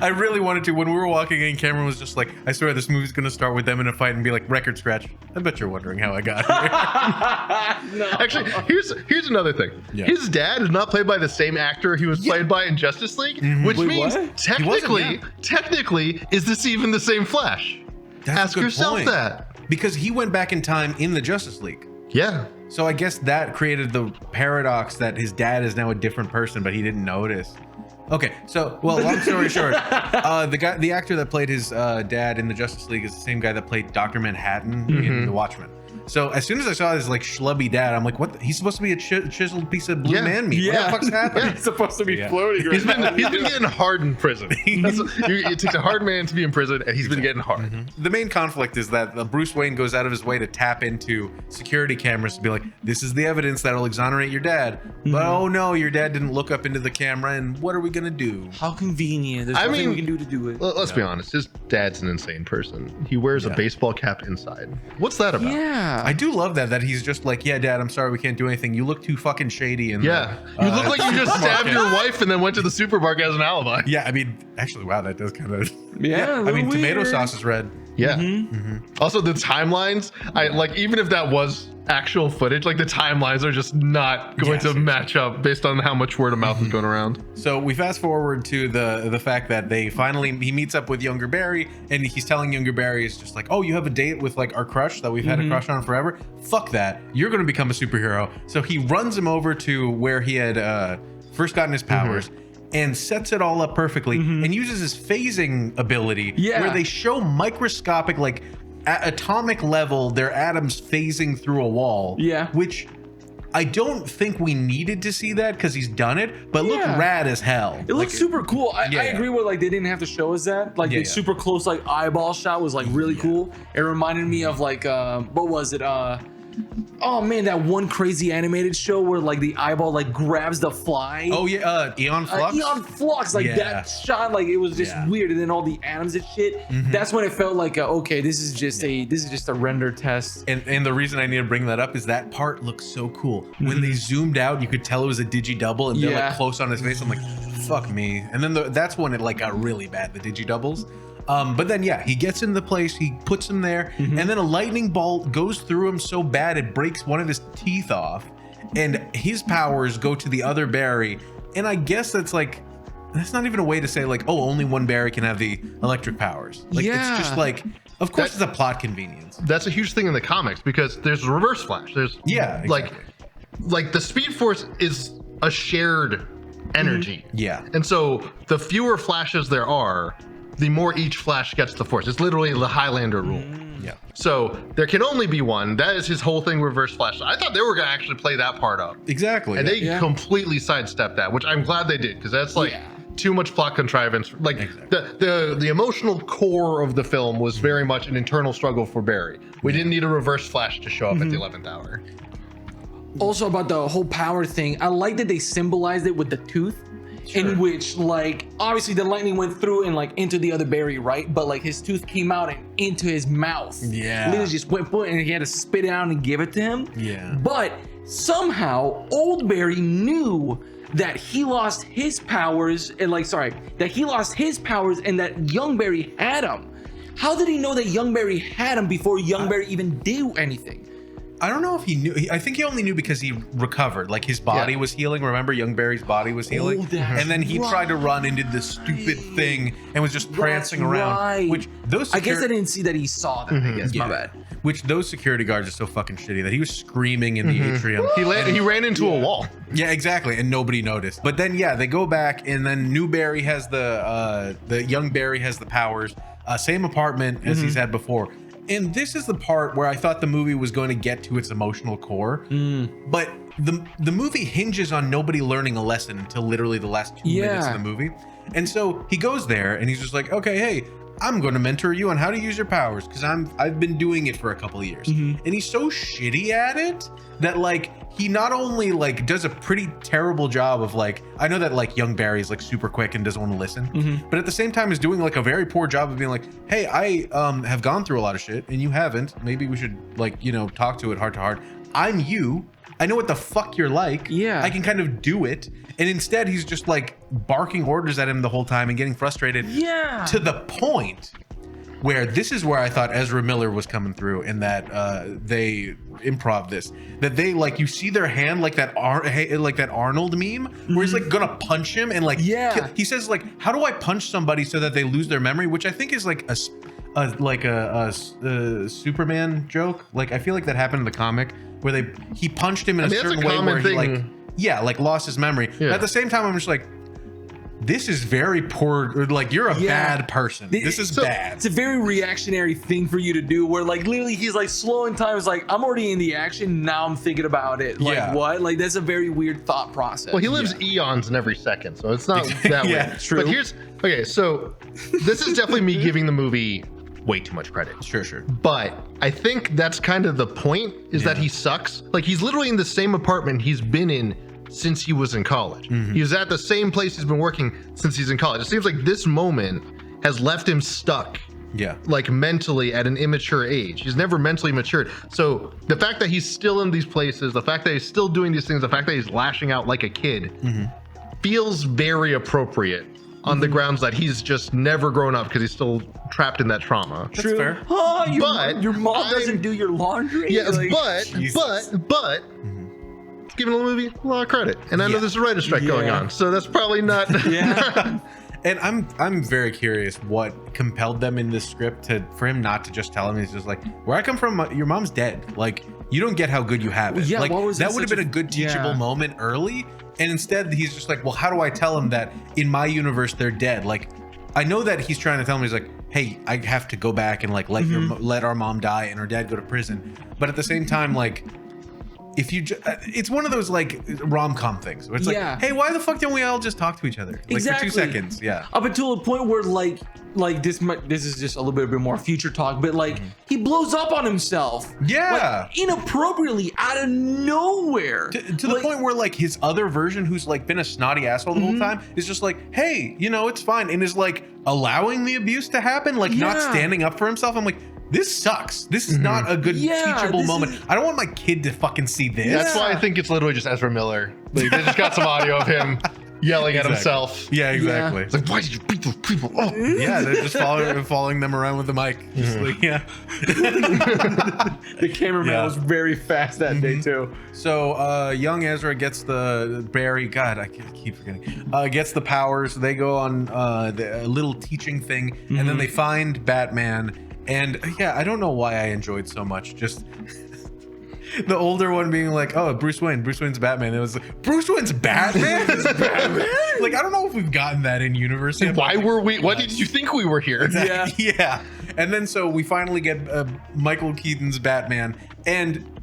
I really wanted to. When we were walking in, Cameron was just like, I swear this movie's gonna start with them in a fight and be like, record scratch. I bet you're wondering how I got here. No. Actually, here's another thing. Yeah. His dad is not played by the same actor he was played by in Justice League, which means technically, is this even the same Flash? Ask yourself that. Because he went back in time in the Justice League. Yeah. So I guess that created the paradox that his dad is now a different person, but he didn't notice. Okay, so, well, long story short, the actor that played his dad in the Justice League is the same guy that played Dr. Manhattan in The Watchmen. So as soon as I saw his like schlubby dad, I'm like, what? He's supposed to be a chiseled piece of blue man meat. What the fuck's happening? He's supposed to be floating. He's been getting hard in prison. It takes a hard man to be in prison, and he's been getting hard. The main conflict is that Bruce Wayne goes out of his way to tap into security cameras to be like, this is the evidence that'll exonerate your dad. But oh no, your dad didn't look up into the camera, and what are we gonna do? How convenient. There's nothing we can do to do it. Let's be honest, his dad's an insane person. He wears a baseball cap inside. What's that about? Yeah. I do love that he's just like, yeah, Dad, I'm sorry we can't do anything. You look too fucking shady. And you look like you just stabbed your wife and then went to the supermarket as an alibi. Yeah, I mean, actually, wow, that does kind of. Yeah, I mean, tomato sauce is red. Yeah. Also, the timelines. I like, even if that was actual footage, like the timelines are just not going to match up based on how much word of mouth is going around. So we fast forward to the fact that he meets up with younger Barry, and he's telling younger Barry, is just like, oh, you have a date with like our crush that we've had a crush on forever. Fuck that, you're gonna become a superhero. So he runs him over to where he had first gotten his powers, and sets it all up perfectly, and uses his phasing ability, where they show microscopic, like at atomic level, their atoms phasing through a wall. Which I don't think we needed to see that because he's done it, but looked rad as hell. It looks super cool. I agree with like they didn't have to show us that. Like the super close like eyeball shot was like really cool. It reminded me of like what was it? Oh man, that one crazy animated show where like the eyeball like grabs the fly. Oh yeah, Eon Flux. Eon Flux, like that shot, like it was just weird, and then all the atoms and shit. That's when it felt like okay, this is just a render test. And the reason I need to bring that up is that part looks so cool. When they zoomed out, you could tell it was a digi double, and they're like close on his face. I'm like, fuck me. And then that's when it like got really bad, the digi doubles. But then he gets in the place, he puts him there, and then a lightning bolt goes through him so bad it breaks one of his teeth off, and his powers go to the other Barry. And I guess that's not even a way to say like, oh, only one Barry can have the electric powers. Like it's just like, of course it's a plot convenience. That's a huge thing in the comics because there's Reverse Flash. There's like the Speed Force is a shared energy. And so the fewer flashes there are, the more each flash gets the force. It's literally the Highlander rule. So there can only be one. That is his whole thing, Reverse Flash. I thought they were gonna actually play that part up. Exactly. And they completely sidestepped that, which I'm glad they did, because that's like too much plot contrivance. Like the emotional core of the film was very much an internal struggle for Barry. We didn't need a Reverse Flash to show up at the 11th hour. Also about the whole power thing, I like that they symbolized it with the tooth. In which, like, obviously the lightning went through and like into the other Barry, right? But like his tooth came out and into his mouth. Literally just went and he had to spit it out and give it to him. But somehow old Barry knew that he lost his powers and that he lost his powers and that young Barry had them. How did he know that young Barry had them before young Barry even did anything? I don't know if he knew. I think he only knew because he recovered. Like his body was healing. Remember, young Barry's body was healing, and then he tried to run and did this stupid thing and was just prancing around. Which those I guess I didn't see that he saw that. I guess my bad. Which those security guards are so fucking shitty that he was screaming in the atrium. He ran into a wall. Yeah, exactly, and nobody noticed. But then they go back, and then new Barry has the young Barry has the powers. Same apartment as he's had before. And this is the part where I thought the movie was going to get to its emotional core. But the movie hinges on nobody learning a lesson until literally the last 2 minutes of the movie. And so he goes there and he's just like, okay, hey, I'm going to mentor you on how to use your powers because I've been doing it for a couple of years. And he's so shitty at it that like he not only like does a pretty terrible job of like, I know that like young Barry's like super quick and doesn't want to listen, but at the same time is doing like a very poor job of being like, hey, I have gone through a lot of shit and you haven't. Maybe we should like, talk to it heart to heart. I'm you. I know what the fuck you're like. I can kind of do it. And instead he's just like barking orders at him the whole time and getting frustrated to the point where this is where I thought Ezra Miller was coming through and that they improv this, that they like, you see their hand like that Arnold meme where he's like gonna punch him and like he says like, how do I punch somebody so that they lose their memory, which I think is like a Superman joke. Like I feel like that happened in the comic where he punched him in a certain way where he like lost his memory. But at the same time I'm just like, this is very poor. Like you're a bad person. This is bad. It's a very reactionary thing for you to do where like literally he's like slow in time. It's like, I'm already in the action. Now I'm thinking about it. Like what? Like that's a very weird thought process. Well, he lives eons in every second. So it's not that way. True. But so this is definitely me giving the movie way too much credit. Sure. But I think that's kind of the point is that he sucks. Like he's literally in the same apartment he's been in since he was in college. He was at the same place he's been working since he's in college. It seems like this moment has left him stuck like mentally at an immature age. He's never mentally matured. So the fact that he's still in these places, the fact that he's still doing these things, the fact that he's lashing out like a kid feels very appropriate on the grounds that he's just never grown up because he's still trapped in that trauma. True. Fair. Oh, your mom doesn't do your laundry. Yeah, like, but giving the movie a lot of credit, and I know there's a writer's strike going on, so that's probably not. Yeah. And I'm very curious what compelled them in this script for him not to just tell him. He's just like, where I come from, your mom's dead. Like, you don't get how good you have it. Yeah, like, that would have been a good teachable yeah. moment early. And instead, he's just like, well, how do I tell him that in my universe they're dead? Like, I know that he's trying to tell him, he's like, hey, I have to go back and like let our mom die and her dad go to prison. But at the same time, like, if you it's one of those like rom-com things where it's like, hey, why the fuck don't we all just talk to each other like for 2 seconds? Up until a point where like this is just a little bit more future talk, but like he blows up on himself, like, inappropriately out of nowhere, to the point where like his other version, who's like been a snotty asshole the whole time, is just like, hey, you know, it's fine, and is like allowing the abuse to happen, like not standing up for himself. I'm like, this sucks. This is not a good teachable moment. I don't want my kid to fucking see this. That's why I think it's literally just Ezra Miller. Like, they just got some audio of him yelling at himself. Yeah, exactly. It's like, why did you beat those people? Oh. Yeah, they're just following them around with the mic. Just like, The cameraman was very fast that day too. So young Ezra gets the Barry. God, I keep forgetting. Gets the powers. They go on a little teaching thing, and then they find Batman. And yeah, I don't know why I enjoyed so much. Just the older one being like, "Oh, Bruce Wayne's Batman." It was like, Bruce Wayne's Batman. Like, I don't know if we've gotten that in universe yet. Why were we? What did you think we were here? Exactly. Yeah. And then so we finally get Michael Keaton's Batman, and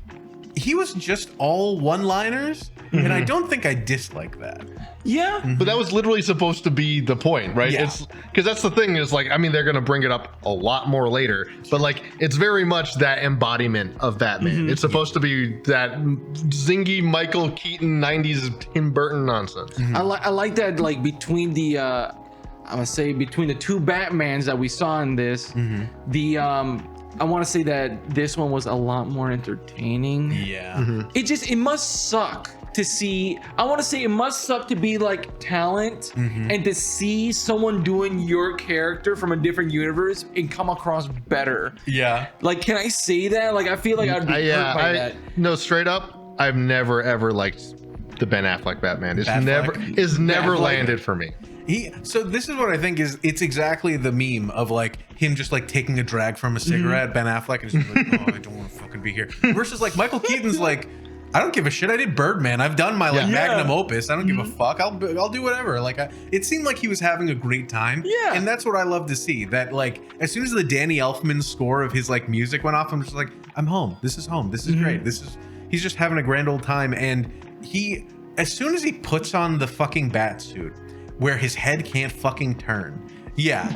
he was just all one-liners, and I don't think I dislike that. Yeah, but that was literally supposed to be the point, right? It's because that's the thing is like, I mean, they're gonna bring it up a lot more later, but like, it's very much that embodiment of Batman. It's supposed to be that zingy Michael Keaton 90s Tim Burton nonsense. I like that, like, between the I would say between the two Batmans that we saw in this, I want to say that this one was a lot more entertaining. Yeah. It must suck to see. I want to say it must suck to be like talent and to see someone doing your character from a different universe and come across better. Yeah. Like, can I say that? Like, I feel like I'd be hurt by that. No, straight up, I've never ever liked the Ben Affleck Batman. It's never landed for me. So this is what I think is, it's exactly the meme of like him just like taking a drag from a cigarette, Ben Affleck, and just like, oh, I don't want to fucking be here. Versus like Michael Keaton's like, I don't give a shit. I did Birdman. I've done my like magnum opus. I don't give a fuck. I'll do whatever. Like, it seemed like he was having a great time. Yeah. And that's what I love to see. That like, as soon as the Danny Elfman score of his like music went off, I'm just like, I'm home. This is home. This is great. He's just having a grand old time. And as soon as he puts on the fucking bat suit, where his head can't fucking turn. Yeah,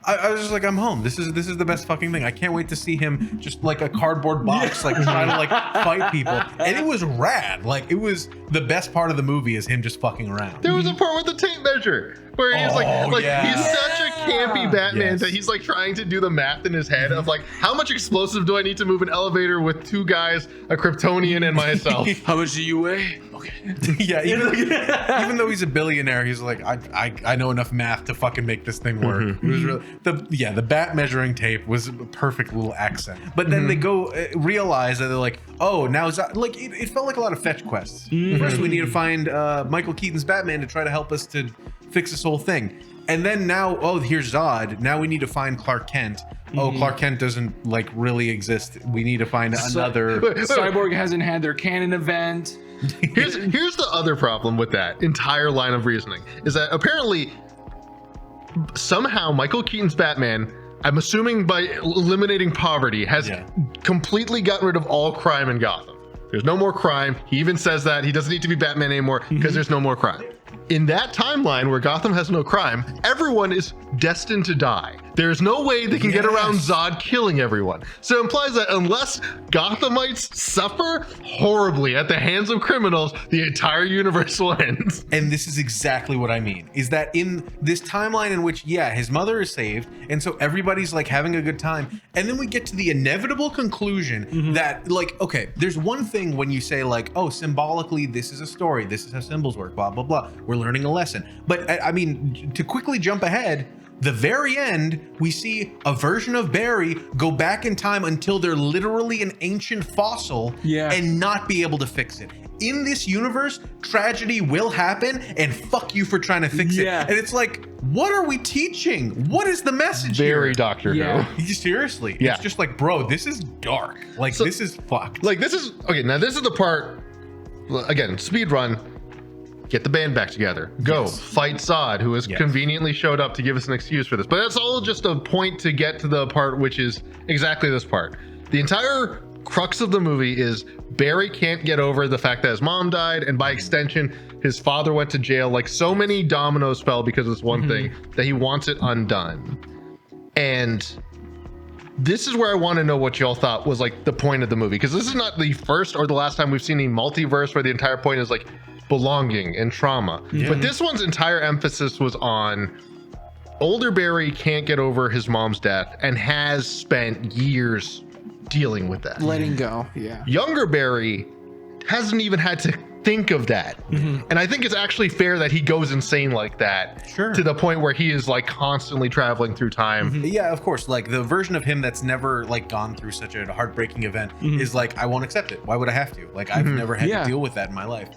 I was just like, I'm home. This is the best fucking thing. I can't wait to see him just like a cardboard box, like trying to like fight people. And it was rad. Like, it was the best part of the movie is him just fucking around. There was a part with the tape measure where he's he's such a campy Batman that he's like trying to do the math in his head of like, how much explosive do I need to move an elevator with 2 guys, a Kryptonian, and myself? How much do you weigh? Okay. Yeah, even though he's a billionaire, he's like, I know enough math to fucking make this thing work. It was really the bat measuring tape was a perfect little accent. But then they go realize that they're like, oh, now it's like it felt like a lot of fetch quests. First, we need to find Michael Keaton's Batman to try to help us to fix this whole thing. And then now, oh, here's Zod. Now we need to find Clark Kent. Oh, Clark Kent doesn't like really exist. We need to find another. Cyborg hasn't had their canon event. Here's the other problem with that entire line of reasoning is that apparently somehow Michael Keaton's Batman, I'm assuming by eliminating poverty, has completely gotten rid of all crime in Gotham. There's no more crime. He even says that he doesn't need to be Batman anymore because there's no more crime. In that timeline where Gotham has no crime, everyone is destined to die. There's no way they can get around Zod killing everyone. So it implies that unless Gothamites suffer horribly at the hands of criminals, the entire universe will end. And this is exactly what I mean, is that in this timeline in which, his mother is saved, and so everybody's like having a good time, and then we get to the inevitable conclusion that like, okay, there's one thing when you say like, oh, symbolically, this is a story, this is how symbols work, blah, blah, blah. we're learning a lesson. But I mean, to quickly jump ahead, the very end, we see a version of Barry go back in time until they're literally an ancient fossil and not be able to fix it. In this universe, tragedy will happen, and fuck you for trying to fix it. And it's like, what are we teaching? What is the message Very here? Doctor Who. Seriously. It's just like, bro, this is dark. Like, so, this is fucked. Like, this is, okay, now this is the part, again, speed run. Get the band back together. Go fight Zod, who has conveniently showed up to give us an excuse for this. But that's all just a point to get to the part, which is exactly this part. The entire crux of the movie is Barry can't get over the fact that his mom died, and by extension, his father went to jail. Like, so many dominoes fell because of this one thing that he wants it undone. And this is where I want to know what y'all thought was like the point of the movie, because this is not the first or the last time we've seen a multiverse where the entire point is like belonging and trauma. But this one's entire emphasis was on older Barry can't get over his mom's death and has spent years dealing with that, letting go. Younger Barry hasn't even had to think of that. And I think it's actually fair that he goes insane like that, to the point where he is like constantly traveling through time. Yeah, of course. Like, the version of him that's never like gone through such a heartbreaking event is like, I won't accept it. Why would I have to? Like, I've never had to deal with that in my life.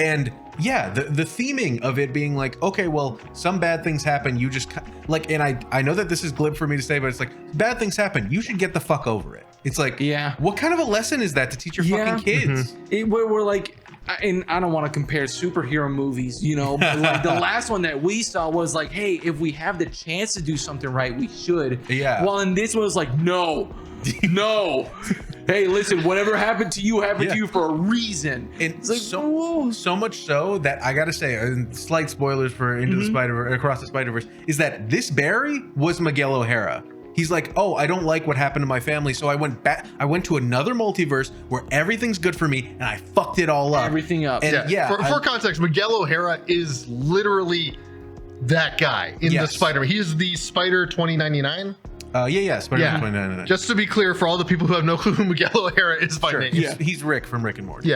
And yeah, the theming of it being like, okay, well, some bad things happen. You just like, and I know that this is glib for me to say, but it's like, bad things happen. You should get the fuck over it. It's like, what kind of a lesson is that to teach your fucking kids? We're like, and I don't want to compare superhero movies, you know, but like the last one that we saw was like, hey, if we have the chance to do something right, we should. While in this one was like, no. Hey, listen, whatever happened to you happened to you for a reason. And it's like, so much so that I gotta say, and slight spoilers for Into the Spider-Verse, Across the Spider-Verse, is that this Barry was Miguel O'Hara. He's like, oh, I don't like what happened to my family, so I went back. I went to another multiverse where everything's good for me, and I fucked it all up. Everything up. And for context, Miguel O'Hara is literally that guy in the Spider-Man. He is the Spider 2099. Spider-Man 2099. Just to be clear, for all the people who have no clue who Miguel O'Hara is by name. He's Rick from Rick and Morty. He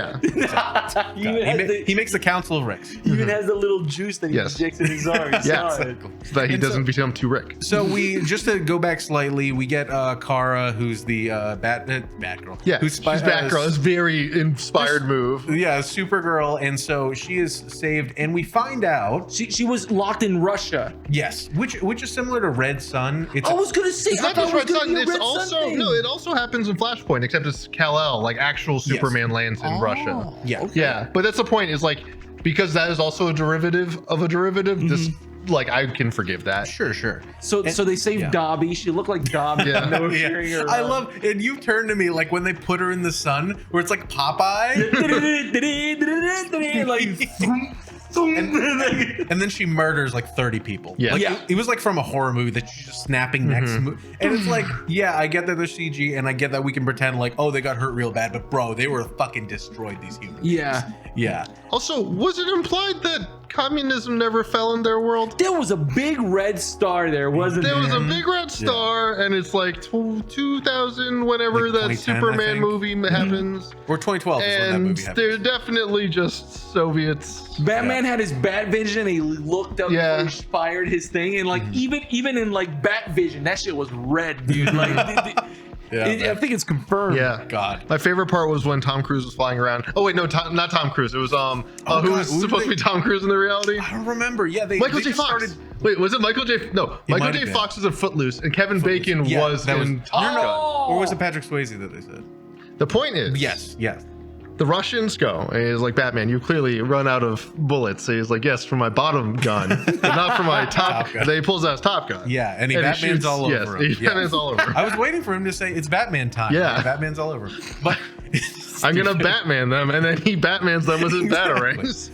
makes the Council of Ricks. He even has the little juice that he injects in his arm. So that he doesn't become too Rick. So just to go back slightly, we get Kara, who's the Batgirl. She's Batgirl. It's a very inspired move. Supergirl, and so she is saved, and we find out she was locked in Russia. Yes, which is similar to Red Sun. I was gonna say, it's not just Red Sun. It's also it also happens in Flashpoint, except it's Kal-El. Like, actual Superman lands in Russia. But that's the point. Is like, because that is also a derivative of a derivative. This, like, I can forgive that. Sure. So they saved Dobby. She looked like Dobby. I love, and you turned to me like when they put her in the sun, where it's like Popeye. And then she murders like 30 people. It was like from a horror movie that she's just snapping necks. And it's like, I get that there's CG, and I get that we can pretend like, oh, they got hurt real bad, but bro, they were fucking destroyed, these humans. Also, was it implied that communism never fell in their world? There was a big red star there, wasn't there? There was a big red star, and it's like 2000, whenever like that Superman movie happens. Or 2012 is when that movie happens. They're definitely just Soviets. Batman had his bat vision, and he looked up and he fired his thing, and like even in like bat vision, that shit was red, dude. Like I think it's confirmed. God. My favorite part was when Tom Cruise was flying around. Oh wait, no, not Tom Cruise. It was who was supposed to be Tom Cruise in the reality? I don't remember. Michael J. Fox. Wait, was it Michael J? No, Michael J. Fox was in Footloose, and Kevin Bacon was in Top Gun. Or was it Patrick Swayze that they said? The point is, yes. The Russians go, and he's like, Batman, you clearly run out of bullets. So he's like, yes, for my bottom gun, but not for my top gun. Then he pulls out his top gun. And he Batman's all over him. Batman's all over him. I was waiting for him to say, it's Batman time. Batman's all over him. But I'm going to Batman them, and then he Batmans them with his batarangs.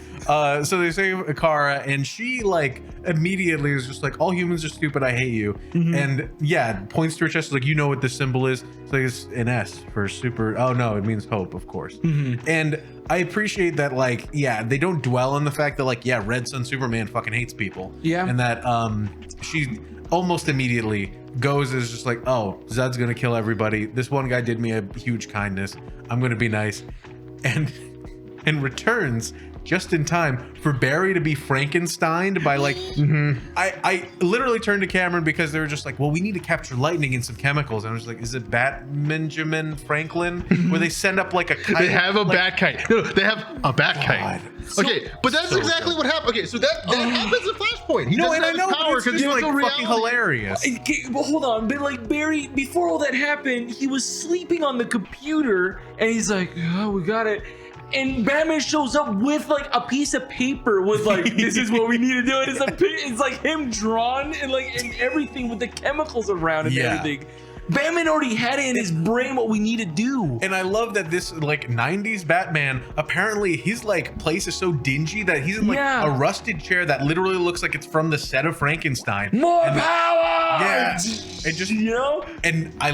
So they save Kara, and she like immediately is just like, all humans are stupid, I hate you. And points to her chest, like, you know what this symbol is? It's like, it's an S for super. Oh no, it means hope, of course. And I appreciate that, like, they don't dwell on the fact that, like, Red Sun Superman fucking hates people. And that she almost immediately goes is just like, oh, Zod's gonna kill everybody. This one guy did me a huge kindness. I'm gonna be nice. And returns just in time for Barry to be Frankensteined by like, I literally turned to Cameron because they were just like, well, we need to capture lightning in some chemicals. And I was like, is it Benjamin Franklin? Where they send up like a kite? They have a bat kite. No, they have a bat kite. Okay, but that's exactly what happened. Okay, so that happens in Flashpoint. He doesn't have his power because he's like fucking hilarious. Okay, well, hold on, but like Barry, before all that happened, he was sleeping on the computer, and he's like, "Oh, we got it." And Batman shows up with like a piece of paper with like, "This is what we need to do." And it's like him drawn and like and everything with the chemicals around and everything. Batman already had it in his brain what we need to do. And I love that this like 90s Batman, apparently his like place is so dingy that he's in like a rusted chair that literally looks like it's from the set of Frankenstein. More power! Yeah. It just, you know? And I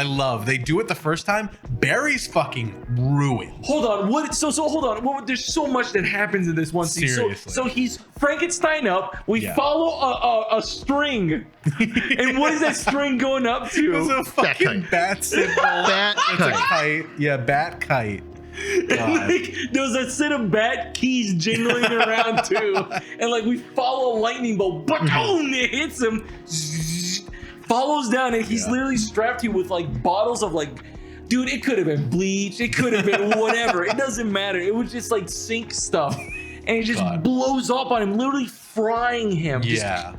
love, they do it the first time, Barry's fucking ruined. Hold on, what? So hold on. There's so much that happens in this one scene. Seriously. So he's Frankenstein up. We follow a string. And what is that string going up to? It's a fucking bat symbol. It's a kite. Yeah, bat kite. And like, there's a set of bat keys jingling around too. And like we follow a lightning bolt. Boom! It hits him. Follows down and he's literally strapped here with like bottles of like, dude, it could have been bleach. It could have been whatever. It doesn't matter. It was just like sink stuff. And it just blows up on him, literally frying him. Yeah.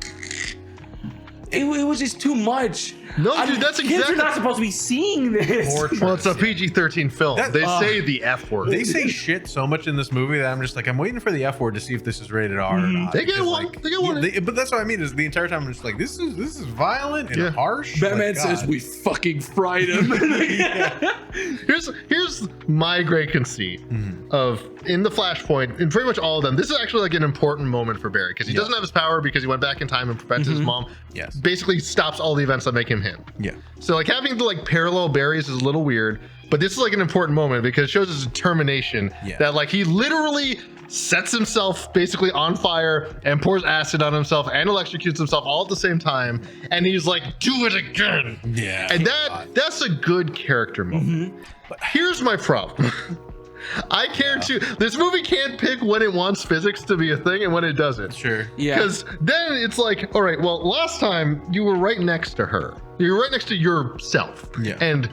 It was just too much. No, dude, that's kids exactly. Kids are not supposed to be seeing this. Well, it's a PG-13 film. They say the F word. They say shit so much in this movie that I'm just like, I'm waiting for the F word to see if this is rated R or not. They get one. Like, they get one. But that's what I mean. Is the entire time I'm just like, this is violent and harsh. Batman says we fucking fried him. Here's my great conceit of in the Flashpoint, in pretty much all of them. This is actually like an important moment for Barry because he doesn't have his power because he went back in time and prevented his mom. Yes. Basically stops all the events that make him him. Yeah. So like having to like parallel Barry's is a little weird, but this is like an important moment because it shows his determination that like he literally sets himself basically on fire and pours acid on himself and electrocutes himself all at the same time, and he's like, do it again. Yeah. And that's a good character moment. But here's my problem. I care too. This movie can't pick when it wants physics to be a thing and when it doesn't. Sure. Yeah. Because then it's like, all right, well, last time you were right next to her. You were right next to yourself. Yeah. And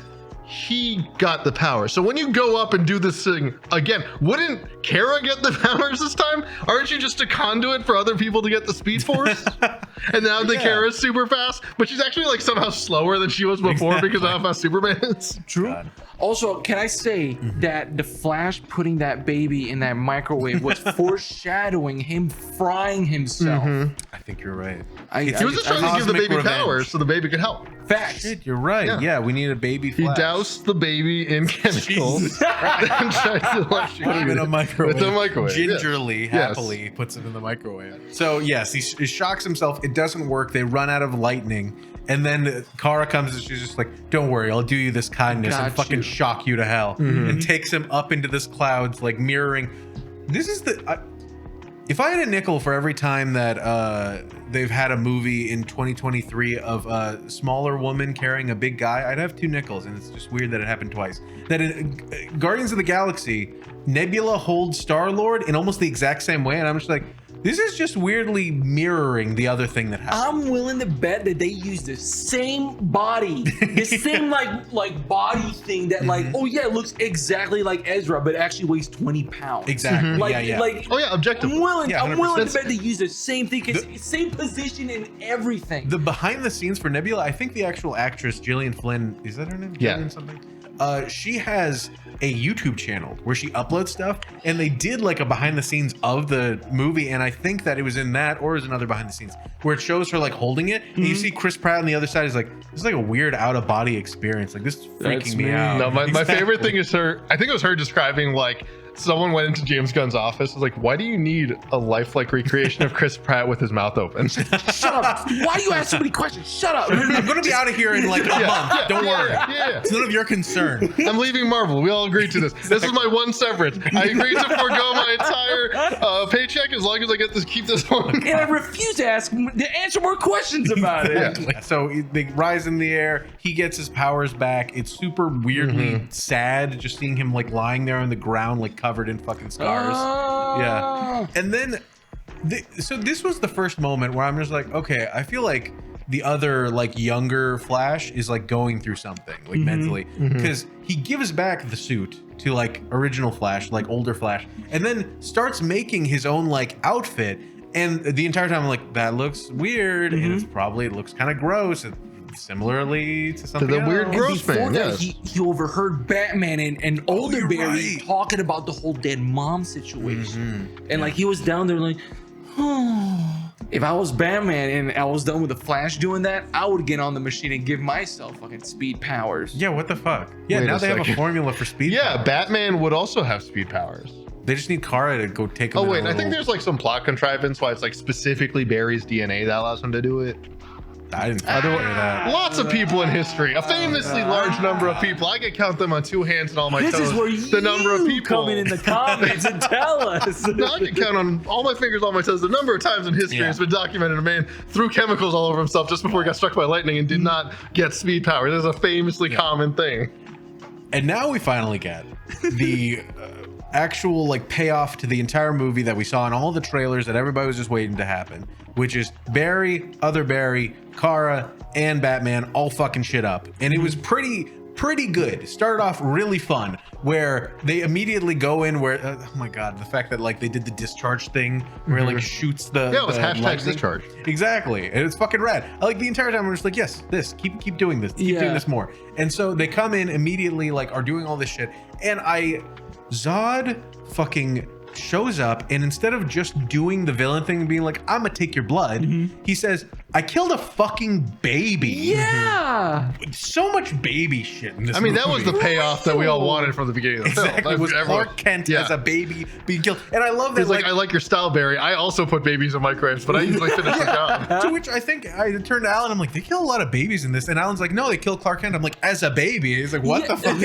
he got the power. So when you go up and do this thing again, wouldn't Kara get the powers this time? Aren't you just a conduit for other people to get the Speed Force? And now the Kara's super fast, but she's actually like somehow slower than she was before because of how fast Superman is. True. Also, can I say that the Flash putting that baby in that microwave was foreshadowing him frying himself? I think you're right. He was just trying to give the baby powers so the baby could help. Facts. Shit, you're right. Yeah, we need a baby Flash. He doused the baby in chemicals and tried to put him in a microwave. With a microwave. Gingerly, happily puts it in the microwave. So yes, he shocks himself. It doesn't work. They run out of lightning. And then Kara comes and she's just like, don't worry, I'll do you this kindness and fucking shock you to hell. And takes him up into this clouds, like mirroring. This is the... if I had a nickel for every time that they've had a movie in 2023 of a smaller woman carrying a big guy, I'd have 2 nickels. And it's just weird that it happened twice. That in Guardians of the Galaxy, Nebula holds Star-Lord in almost the exact same way. And I'm just like, this is just weirdly mirroring the other thing that happened. I'm willing to bet that they use the same body, the same like body thing that like, oh yeah, it looks exactly like Ezra, but actually weighs 20 pounds. Exactly. Like, oh yeah, objective. I'm willing to bet they use the same thing, same position in everything. The behind the scenes for Nebula, I think the actual actress Gillian Flynn, is that her name? Yeah. Gillian something. She has a YouTube channel where she uploads stuff, and they did like a behind the scenes of the movie, and I think that it was in that or is another behind the scenes where it shows her like holding it, and you see Chris Pratt on the other side is like, this is like a weird out of body experience. Like this is freaking me out. No, my favorite thing is her. I think it was her describing like someone went into James Gunn's office. Was like, why do you need a lifelike recreation of Chris Pratt with his mouth open? Shut up! Why do you ask so many questions? Shut up! I'm gonna be out of here in like a month. Don't worry. It's none of your concern. I'm leaving Marvel. We all agreed to this. This is my one severance. I agreed to forego my entire paycheck as long as I get to keep this one. And I refuse to answer more questions about it. So they rise in the air. He gets his powers back. It's super weirdly sad just seeing him like lying there on the ground like covered in fucking scars. Yeah. And then, so this was the first moment where I'm just like, okay, I feel like the other like younger Flash is like going through something like mentally, because he gives back the suit to like original Flash, like older Flash, and then starts making his own like outfit. And the entire time I'm like, that looks weird, and it looks kind of gross. Similarly to something to the else. weird gross man. Yes. He overheard Batman and older Barry talking about the whole dead mom situation, and like he was down there like, oh, if I was Batman and I was done with the Flash doing that, I would get on the machine and give myself fucking speed powers. Yeah, what the fuck? Yeah, now they have a formula for speed. Yeah, powers. Batman would also have speed powers. They just need Kara to go take them. Oh wait, I think there's like some plot contrivance why it's like specifically Barry's DNA that allows him to do it. I didn't hear that. Lots of people in history, a famously large number of people. I could count them on 2 hands and all my toes. This is where the number of people coming in the comments and tell us. No, I can count on all my fingers, all my toes. The number of times in history it's been documented a man threw chemicals all over himself just before he got struck by lightning and did not get speed power. This is a famously common thing. And now we finally get the actual like payoff to the entire movie that we saw in all the trailers that everybody was just waiting to happen, which is Barry, other Barry, Kara, and Batman all fucking shit up. And it was pretty good. It started off really fun, where they immediately go in where oh my god, the fact that like they did the discharge thing where it like shoots the it was hashtag discharge. Exactly. And it's fucking rad. I like the entire time we're just like, yes, this, keep doing this, keep doing this more. And so they come in immediately, like are doing all this shit, and Zod fucking shows up, and instead of just doing the villain thing and being like, I'm gonna take your blood, he says, I killed a fucking baby. Yeah. So much baby shit in this movie. That was the payoff that we all wanted from the beginning of the film. Exactly. It was Clark Kent as a baby being killed. And I love that. He's like, I like your style, Barry. I also put babies in microwaves, but I usually finish the job. To which I think I turned to Alan, I'm like, they kill a lot of babies in this. And Alan's like, no, they killed Clark Kent. I'm like, as a baby. He's like, what the fuck?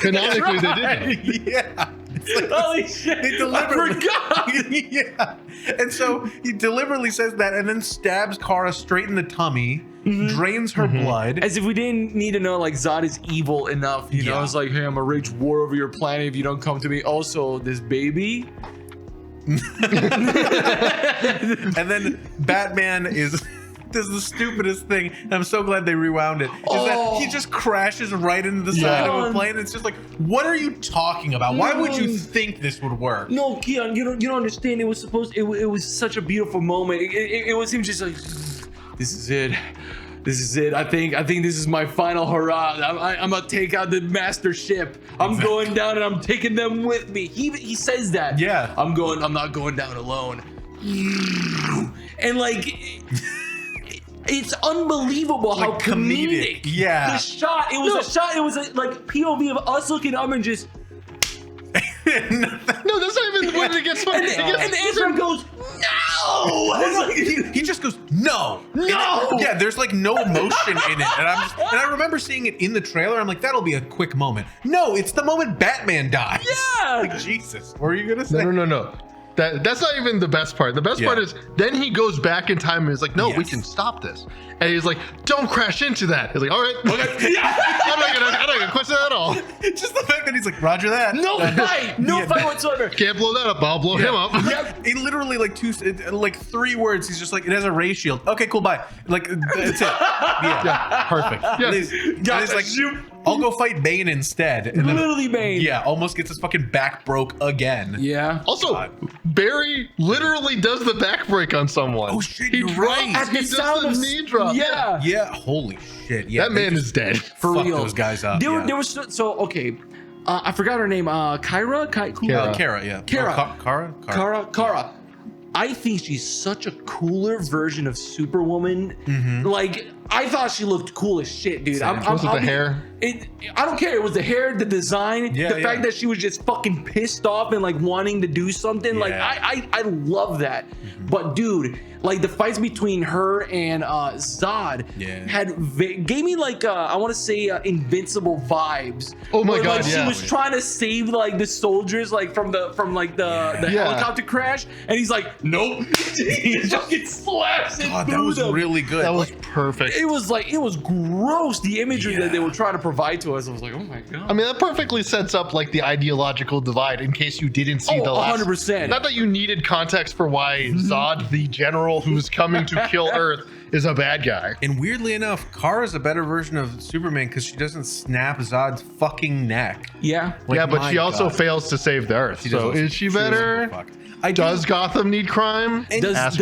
Canonically, they did. Yeah. Like, holy shit! I forgot. Yeah, and so he deliberately says that, and then stabs Kara straight in the tummy, drains her blood, as if we didn't need to know like Zod is evil enough. You know, it's like, hey, I'm gonna wage war over your planet if you don't come to me. Also, this baby. And then Batman is. This is the stupidest thing, and I'm so glad they rewound it. Is that he just crashes right into the side of a plane? It's just like, what are you talking about? Why would you think this would work? No, Keon, you don't understand. It was supposed. It was such a beautiful moment. It was him just like, this is it. This is it. I think this is my final hurrah. I'm gonna take out the master ship. I'm going down, and I'm taking them with me. He says that. Yeah. I'm not going down alone. And like. It's unbelievable how comedic. Yeah. The shot. It was a shot. It was like POV of us looking up and just. No, that's not even when it gets funny. And Ezra goes, no. He just goes, no. Yeah, there's like no emotion in it, and I remember seeing it in the trailer. I'm like, that'll be a quick moment. No, it's the moment Batman dies. Yeah. Like Jesus. What are you gonna say? No. That's not even the best part. The best part is then he goes back in time and is like, no, we can stop this. And he's like, don't crash into that. He's like, all right, okay. I'm not gonna question that at all. Just the fact that he's like, roger that. No fight whatsoever. Can't blow that up. I'll blow him up. Yeah, he literally like 3 words. He's just like, it has a ray shield. Okay, cool, bye. Like that's it. Yeah, perfect. Yeah. And he's like, I'll go fight Bane instead. And then, literally Bane. Yeah, almost gets his fucking back broke again. Yeah. Also, Barry literally does the back break on someone. Oh shit, you're right. At the sound of knee drop. Yeah. Yeah, holy shit. Yeah, that man is dead. For real. Those guys up. There was so okay. I forgot her name. Kara, yeah. Kara. I think she's such a cooler version of Superwoman. Like, I thought she looked cool as shit, dude. The hair? I don't care. It was the hair, the design, the fact that she was just fucking pissed off and like wanting to do something. Like, I love that. But dude, like the fights between her and Zod gave me like I want to say Invincible vibes. Oh my god! Like, she was trying to save like the soldiers like from the helicopter crash, and he's like, nope. He fucking slaps it. God, that was really good. That was perfect. It was gross, the imagery that they were trying to provide to us. I was like, oh my god. I mean, that perfectly sets up like the ideological divide in case you didn't see the last. 100%. Not that you needed context for why Zod, the general who's coming to kill Earth, is a bad guy. And weirdly enough, Kara's a better version of Superman because she doesn't snap Zod's fucking neck. Yeah. Like, yeah, but she also God. fails to save the Earth. So is she better? Does Gotham need crime? Does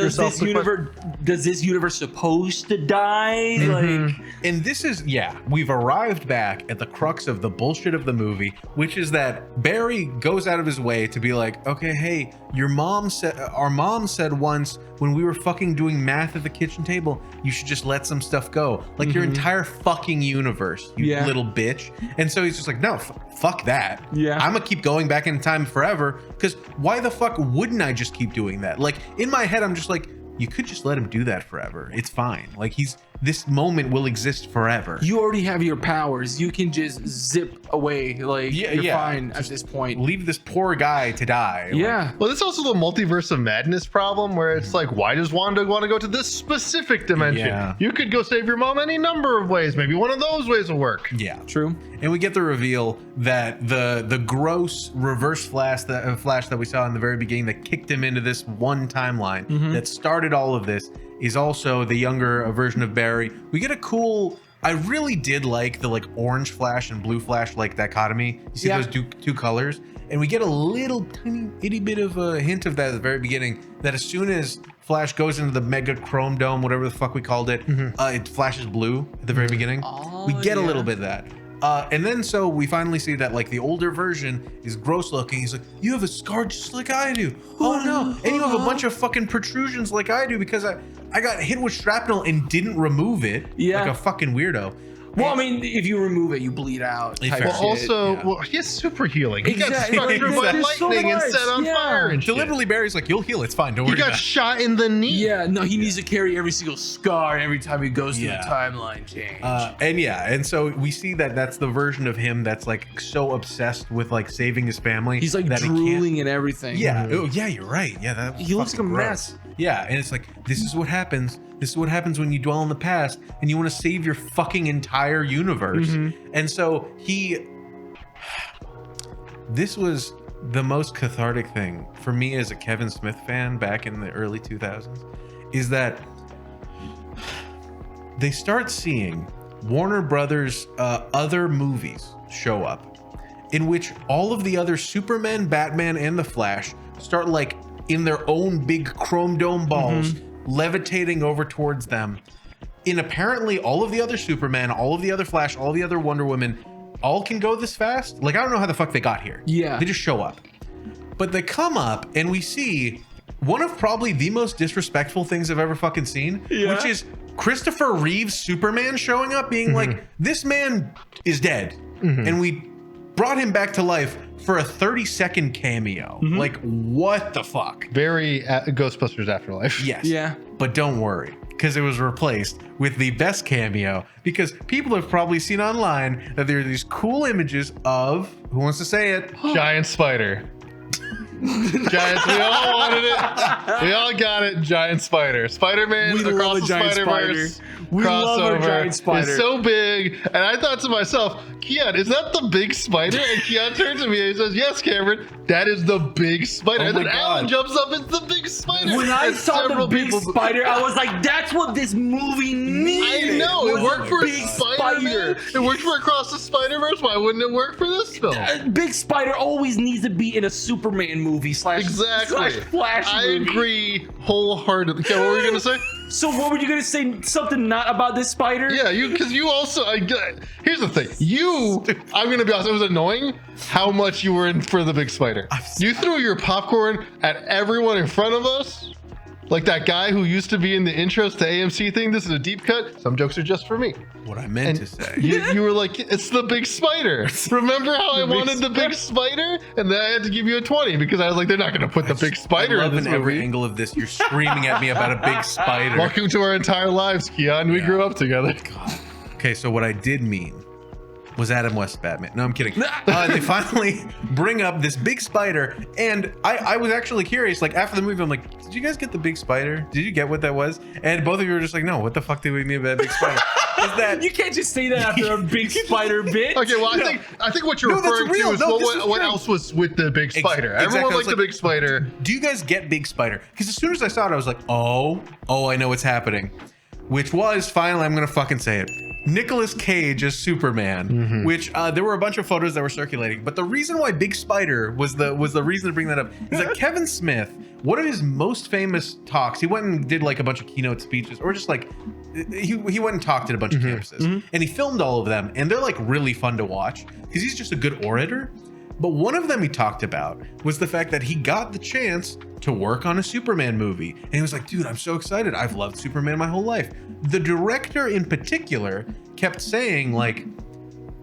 this universe supposed to die? Like, and this is, we've arrived back at the crux of the bullshit of the movie, which is that Barry goes out of his way to be like, okay, hey, our mom said once when we were fucking doing math at the kitchen table, you should just let some stuff go. Like your entire fucking universe, you little bitch. And so he's just like, no, fuck that. Yeah. I'm gonna keep going back in time forever, because why the fuck wouldn't I just keep doing that? Like in my head, I'm just like, you could just let him do that forever. It's fine. Like this moment will exist forever. You already have your powers. You can just zip away. Like you're fine at this point. Leave this poor guy to die. Yeah. Like, well, this is also the multiverse of madness problem where it's like, why does Wanda want to go to this specific dimension? Yeah. You could go save your mom any number of ways. Maybe one of those ways will work. Yeah. True. And we get the reveal that the gross reverse flash that we saw in the very beginning that kicked him into this one timeline that started all of this is also the younger version of Barry. We get a cool, I really did like the like orange Flash and blue Flash like dichotomy. You see those two colors, and we get a little tiny itty bit of a hint of that at the very beginning, that as soon as Flash goes into the mega chrome dome, whatever the fuck we called it, it flashes blue at the very beginning. We get a little bit of that. And then so we finally see that like the older version is gross looking. He's like, you have a scar just like I do. Oh no. And you have a bunch of fucking protrusions like I do because I got hit with shrapnel and didn't remove it. Yeah. Like a fucking weirdo. Well, I mean, if you remove it, you bleed out. Well, also, he has super healing. He got Exactly. struck through by There's so lightning and much. set on fire and shit. Deliberately Barry's like, you'll heal, it's fine, don't He worry got about it. shot in the knee. Yeah, no, he needs to carry every single scar every time he goes through the timeline change. And so we see that that's the version of him that's like so obsessed with like saving his family. He's like that drooling and everything. Yeah. Oh, yeah, you're right. Yeah, that He looks like a fucking mess. gross. Yeah, and it's like, this is what happens. This is what happens when you dwell in the past and you want to save your fucking entire universe. And so this was the most cathartic thing for me as a Kevin Smith fan back in the early 2000s, is that they start seeing Warner Brothers other movies show up in which all of the other Superman, Batman, and the Flash start like in their own big chrome dome balls levitating over towards them. In apparently all of the other Superman, all of the other Flash, all the other Wonder Woman, all can go this fast. Like, I don't know how the fuck they got here. Yeah. They just show up. But they come up and we see one of probably the most disrespectful things I've ever fucking seen, which is Christopher Reeve's Superman showing up being like, this man is dead. And we brought him back to life for a 30-second cameo. Like, what the fuck? Very Ghostbusters Afterlife. Yes. Yeah. But don't worry, because it was replaced with the best cameo, because people have probably seen online that there are these cool images of, who wants to say it? Giant spider. Giants, we all wanted it. We all got it. Giant spider. Spider-Man We love across a the giant Spider-Verse. spider. We love our giant spider. It's so big. And I thought to myself, Keon, is that the big spider? And Keon turns to me and he says, yes, Cameron, that is the big spider. Oh and then my Alan God. jumps up, it's the big spider. When I And saw the several big people- spider, I was like, that's what this movie needed. I know, it was worked a for big Spider-Man. It worked for Across the Spider-Verse. Why wouldn't it work for this film? A big spider always needs to be in a Superman movie slash Flash I movie. agree wholeheartedly. Okay, what were you gonna say? So what were you gonna say? Something not about this spider? Yeah, because you also. Here's the thing. I'm gonna be honest. It was annoying how much you were in for the big spider. You threw your popcorn at everyone in front of us. Like that guy who used to be in the intros to AMC thing. This is a deep cut. Some jokes are just for me. What I meant to say. You were like, it's the big spider. Remember how I wanted the big spider? And then I had to give you a 20 because I was like, they're not going to put the big spider I love in this in every movie. angle of this. You're screaming at me about a big spider. Welcome to our entire lives, Keon. We grew up together. Okay, so what I did mean was Adam West Batman. No, I'm kidding. They finally bring up this big spider, and I was actually curious. Like after the movie, I'm like, did you guys get the big spider? Did you get what that was? And both of you were just like, no, what the fuck did we mean by that big spider? Is that you can't just say that after a big spider bit. Okay, well, I think what you're referring to is what else was with the big spider. Everyone liked the big spider. Do you guys get big spider? Because as soon as I saw it, I was like, oh, I know what's happening. Which was, finally, I'm gonna fucking say it, Nicolas Cage as Superman, which there were a bunch of photos that were circulating. But the reason why Big Spider was the reason to bring that up is that Kevin Smith, one of his most famous talks, he went and did like a bunch of keynote speeches, or just like he went and talked at a bunch of campuses, and he filmed all of them, and they're like really fun to watch because he's just a good orator. But one of them he talked about was the fact that he got the chance to work on a Superman movie. And he was like, dude, I'm so excited. I've loved Superman my whole life. The director in particular kept saying like,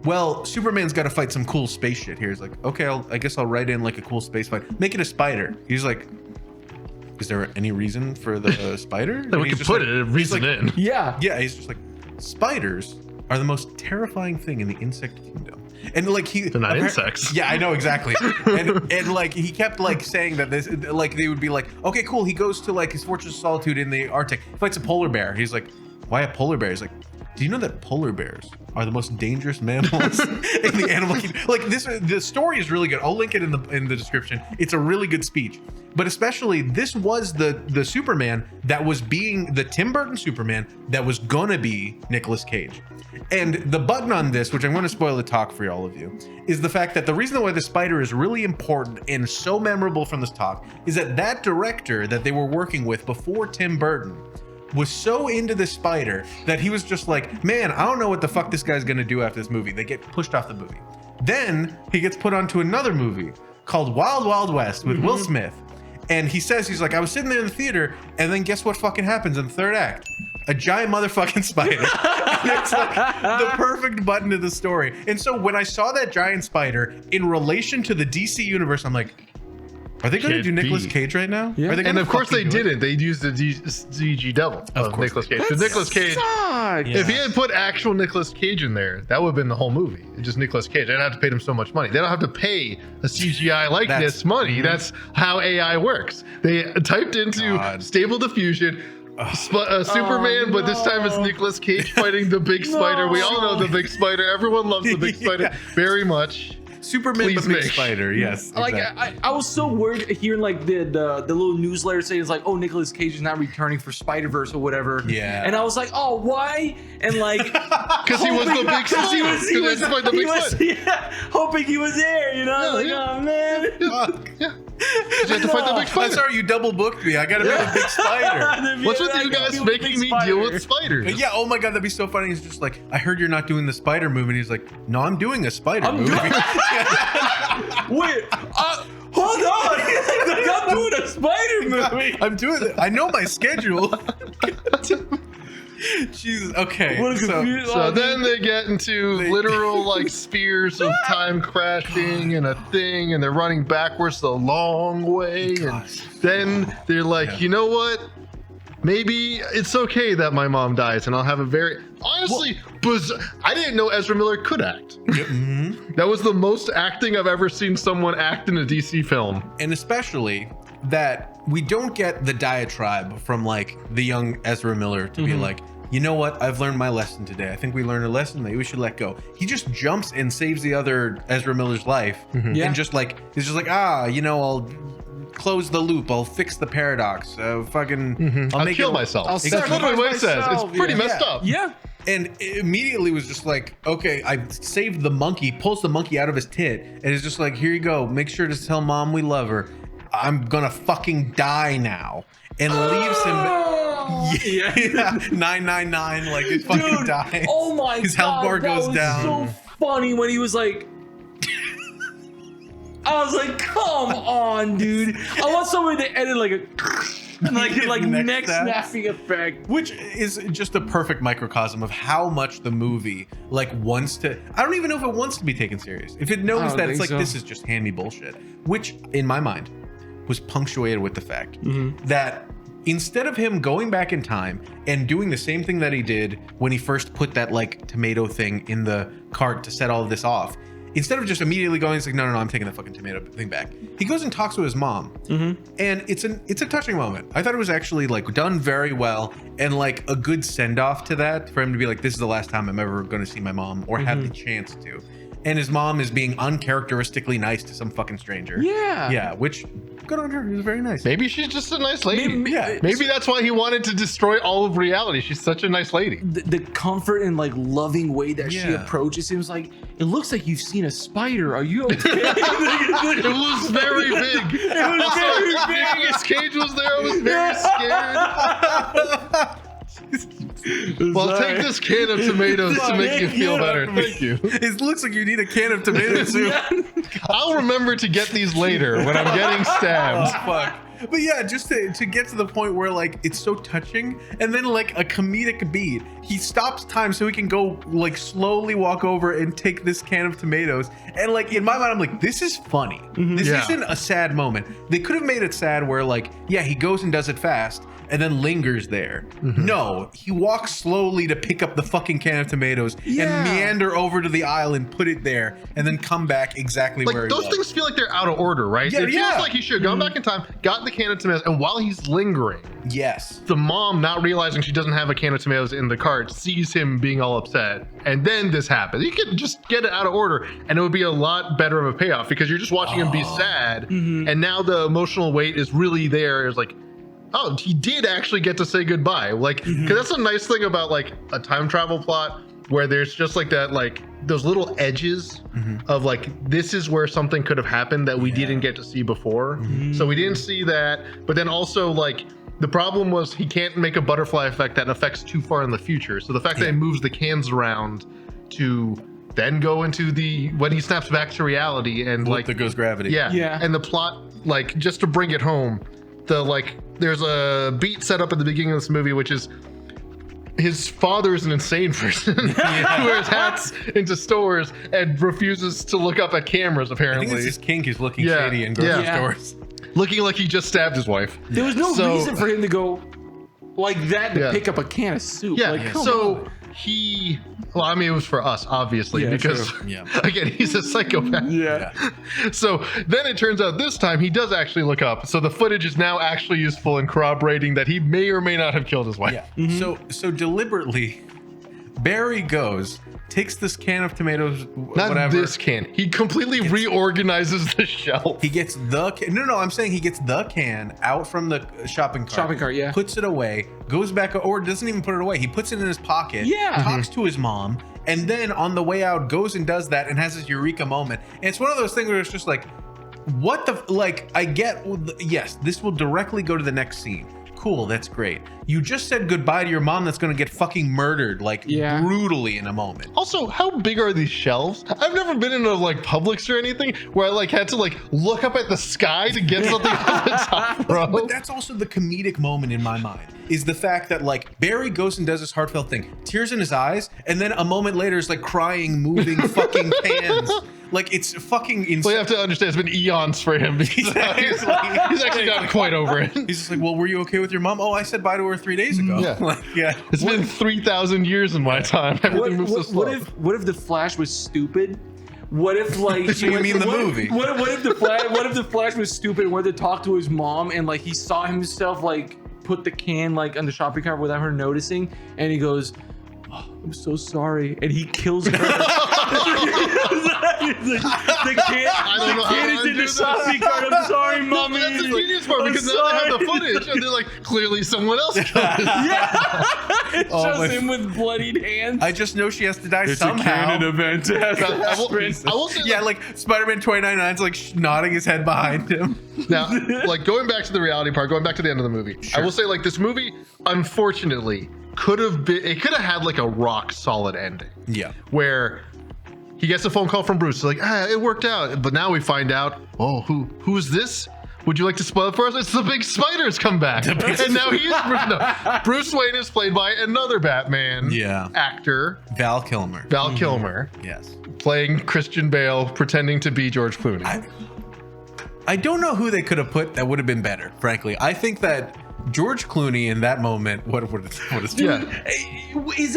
well, Superman's got to fight some cool space shit here. He's like, okay, I guess I'll write in like a cool space fight. Make it a spider. He's like, is there any reason for the spider? We could put a reason in. Yeah. Yeah, he's just like, spiders are the most terrifying thing in the insect kingdom. And like they're not insects. Yeah, I know exactly. and like he kept like saying that this, like they would be like, okay, cool. He goes to like his Fortress of Solitude in the Arctic, fights a polar bear. He's like, why a polar bear? He's like, do you know that polar bears are the most dangerous mammals in the animal kingdom? Like the story is really good. I'll link it in the description. It's a really good speech. But especially this was the Superman that was being the Tim Burton Superman that was gonna be Nicolas Cage. And the button on this, which I'm going to spoil the talk for all of you, is the fact that the reason why the spider is really important and so memorable from this talk is that director that they were working with before Tim Burton was so into this spider that he was just like, man, I don't know what the fuck this guy's gonna do after this movie. They get pushed off the movie. Then he gets put onto another movie called Wild Wild West with Will Smith. And he says, he's like, I was sitting there in the theater, and then guess what fucking happens in the third act? A giant motherfucking spider. And it's like the perfect button to the story. And so when I saw that giant spider in relation to the DC universe, I'm like, are they going to do Nicolas Cage right now? Yeah. And of course they didn't. They used the CG devil of Nicolas Cage. Because Nicolas Cage, if he had put actual Nicolas Cage in there, that would have been the whole movie. It's just Nicolas Cage. They'd have to pay him so much money. They don't have to pay a CGI likeness money. That's how AI works. They typed into Stable Diffusion, Superman, but this time it's Nicolas Cage fighting the big spider. We all know the big spider. Everyone loves the big spider very much. Superman the big spider, yes. Like exactly. I was so worried hearing like the little newsletter saying it's like, oh, Nicolas Cage is not returning for Spiderverse or whatever. Yeah. And I was like, oh, why? And like, because he was the big spider. He was yeah, hoping he was there. You know, oh man. Yeah. You have to fight the big spider. I'm sorry, you double booked me. I gotta make a big spider. What's with you guys making me deal with spiders? Yeah, oh my god, that'd be so funny. He's just like, I heard you're not doing the spider movie. And he's like, no, I'm doing a spider movie. Wait, hold on. I'm doing a spider movie. I'm doing it. I know my schedule. Jesus. Okay. So then they get into literal like spheres of time crashing and a thing, and they're running backwards the long way. And then they're like, you know what? Maybe it's okay that my mom dies, and I'll have a very honestly. I didn't know Ezra Miller could act. That was the most acting I've ever seen someone act in a DC film, and especially that we don't get the diatribe from like the young Ezra Miller to be like, you know what? I've learned my lesson today. I think we learned a lesson. Maybe we should let go. He just jumps and saves the other Ezra Miller's life, and just like he's just like, you know, I'll close the loop. I'll fix the paradox. I'll kill myself. That's literally what it says. It's pretty messed up. Yeah. And it immediately was just like, okay, I saved the monkey. Pulls the monkey out of his tit, and it's just like, here you go. Make sure to tell mom we love her. I'm gonna fucking die now, and leaves him. 999, like he's fucking dying. Oh my god, his health bar goes down. So funny when he was like, I was like, come on, dude. I want somebody to edit like a neck snapping effect, which is just a perfect microcosm of how much the movie like wants to. I don't even know if it wants to be taken serious. If it knows that it's like this is just hammy bullshit, which in my mind was punctuated with the fact that instead of him going back in time and doing the same thing that he did when he first put that like tomato thing in the cart to set all of this off, instead of just immediately going, he's like, no, I'm taking the fucking tomato thing back. He goes and talks to his mom, and it's a touching moment. I thought it was actually like done very well, and like a good send off to that for him to be like, this is the last time I'm ever going to see my mom or have the chance to. And his mom is being uncharacteristically nice to some fucking stranger. Yeah, which good on her. It was very nice. Maybe she's just a nice lady. Maybe that's why he wanted to destroy all of reality. She's such a nice lady. The comfort and like loving way that she approaches him is like, it looks like you've seen a spider. Are you okay? It was very big. It was very big. Nicolas Cage was there. I was very scared. Well, take this can of tomatoes to make you feel better. Thank you. It looks like you need a can of tomato soup. I'll remember to get these later when I'm getting stabbed. Oh, fuck. But yeah, just to get to the point where like it's so touching, and then like a comedic beat, he stops time so he can go like slowly walk over and take this can of tomatoes. And like in my mind, I'm like, this is funny. This isn't a sad moment. They could have made it sad where like, yeah, he goes and does it fast and then lingers there. No, he walks slowly to pick up the fucking can of tomatoes and meander over to the aisle and put it there and then come back exactly like where he those was. things feel like they're out of order, right? It feels like he should have gone back in time, got the can of tomatoes, and while he's lingering, the mom, not realizing she doesn't have a can of tomatoes in the cart, sees him being all upset, and then this happens. You could just get it out of order and it would be a lot better of a payoff, because you're just watching him be sad, and now the emotional weight is really there. It's like, oh, he did actually get to say goodbye. Like, because that's a nice thing about like a time travel plot, where there's just like that, like those little edges of like, this is where something could have happened that we didn't get to see before. So we didn't see that. But then also like the problem was he can't make a butterfly effect that affects too far in the future. So the fact that he moves the cans around to then go into when he snaps back to reality and like there goes gravity. And the plot, like just to bring it home, there's a beat set up at the beginning of this movie, which is his father is an insane person who wears hats into stores and refuses to look up at cameras, apparently. I think it's his kink is looking shady in grocery stores. Looking like he just stabbed his wife. There was no reason for him to go like that to pick up a can of soup. Well, I mean, it was for us, obviously, because again, he's a psychopath. So then it turns out this time he does actually look up. So the footage is now actually useful in corroborating that he may or may not have killed his wife. So deliberately, Barry goes, takes this can of tomatoes, this can. He completely reorganizes the shelf. He gets the can. No, I'm saying he gets the can out from the shopping cart. Puts it away, goes back, or doesn't even put it away. He puts it in his pocket. Talks to his mom, and then on the way out goes and does that and has this eureka moment. And it's one of those things where it's just like, what the like? I get. Yes, this will directly go to the next scene. Cool, that's great. You just said goodbye to your mom that's gonna get fucking murdered like brutally in a moment. Also, how big are these shelves? I've never been in a like Publix or anything where I like had to like look up at the sky to get something off the top, bro. But that's also the comedic moment in my mind, is the fact that like Barry goes and does this heartfelt thing, tears in his eyes, and then a moment later is like crying, moving fucking cans. Like, it's fucking insane. Well, you have to understand, it's been eons for him. He's actually gotten quite over it. He's just like, well, were you okay with your mom? Oh, I said bye to her 3 days ago. It's been 3,000 years in my time. Everything moves so slow. What if the Flash was stupid? What if like so you mean the movie? What if the Flash was stupid and wanted to talk to his mom and like he saw himself like put the can like on the shopping cart without her noticing, and he goes, oh, I'm so sorry, and he kills her. The kid is in the shopping cart. I'm sorry, mommy. No, that's the genius part, because now they have the footage and they're like, clearly someone else killed him. It shows him with bloodied hands. I just know she has to die somehow. It's a canon event. I will say, like Spider-Man 2099's like nodding his head behind him. Now, like going back to the reality part, going back to the end of the movie, I will say like this movie, unfortunately, could have had like a rock solid ending. Yeah. Where he gets a phone call from Bruce, like, it worked out. But now we find out, oh, who's this? Would you like to spoil it for us? It's the big spider's come back. And now he is Bruce. No, Bruce Wayne is played by another Batman actor. Val Kilmer. Yes. Playing Christian Bale, pretending to be George Clooney. I don't know who they could have put that would have been better, frankly. I think that George Clooney in that moment, what is Dude, is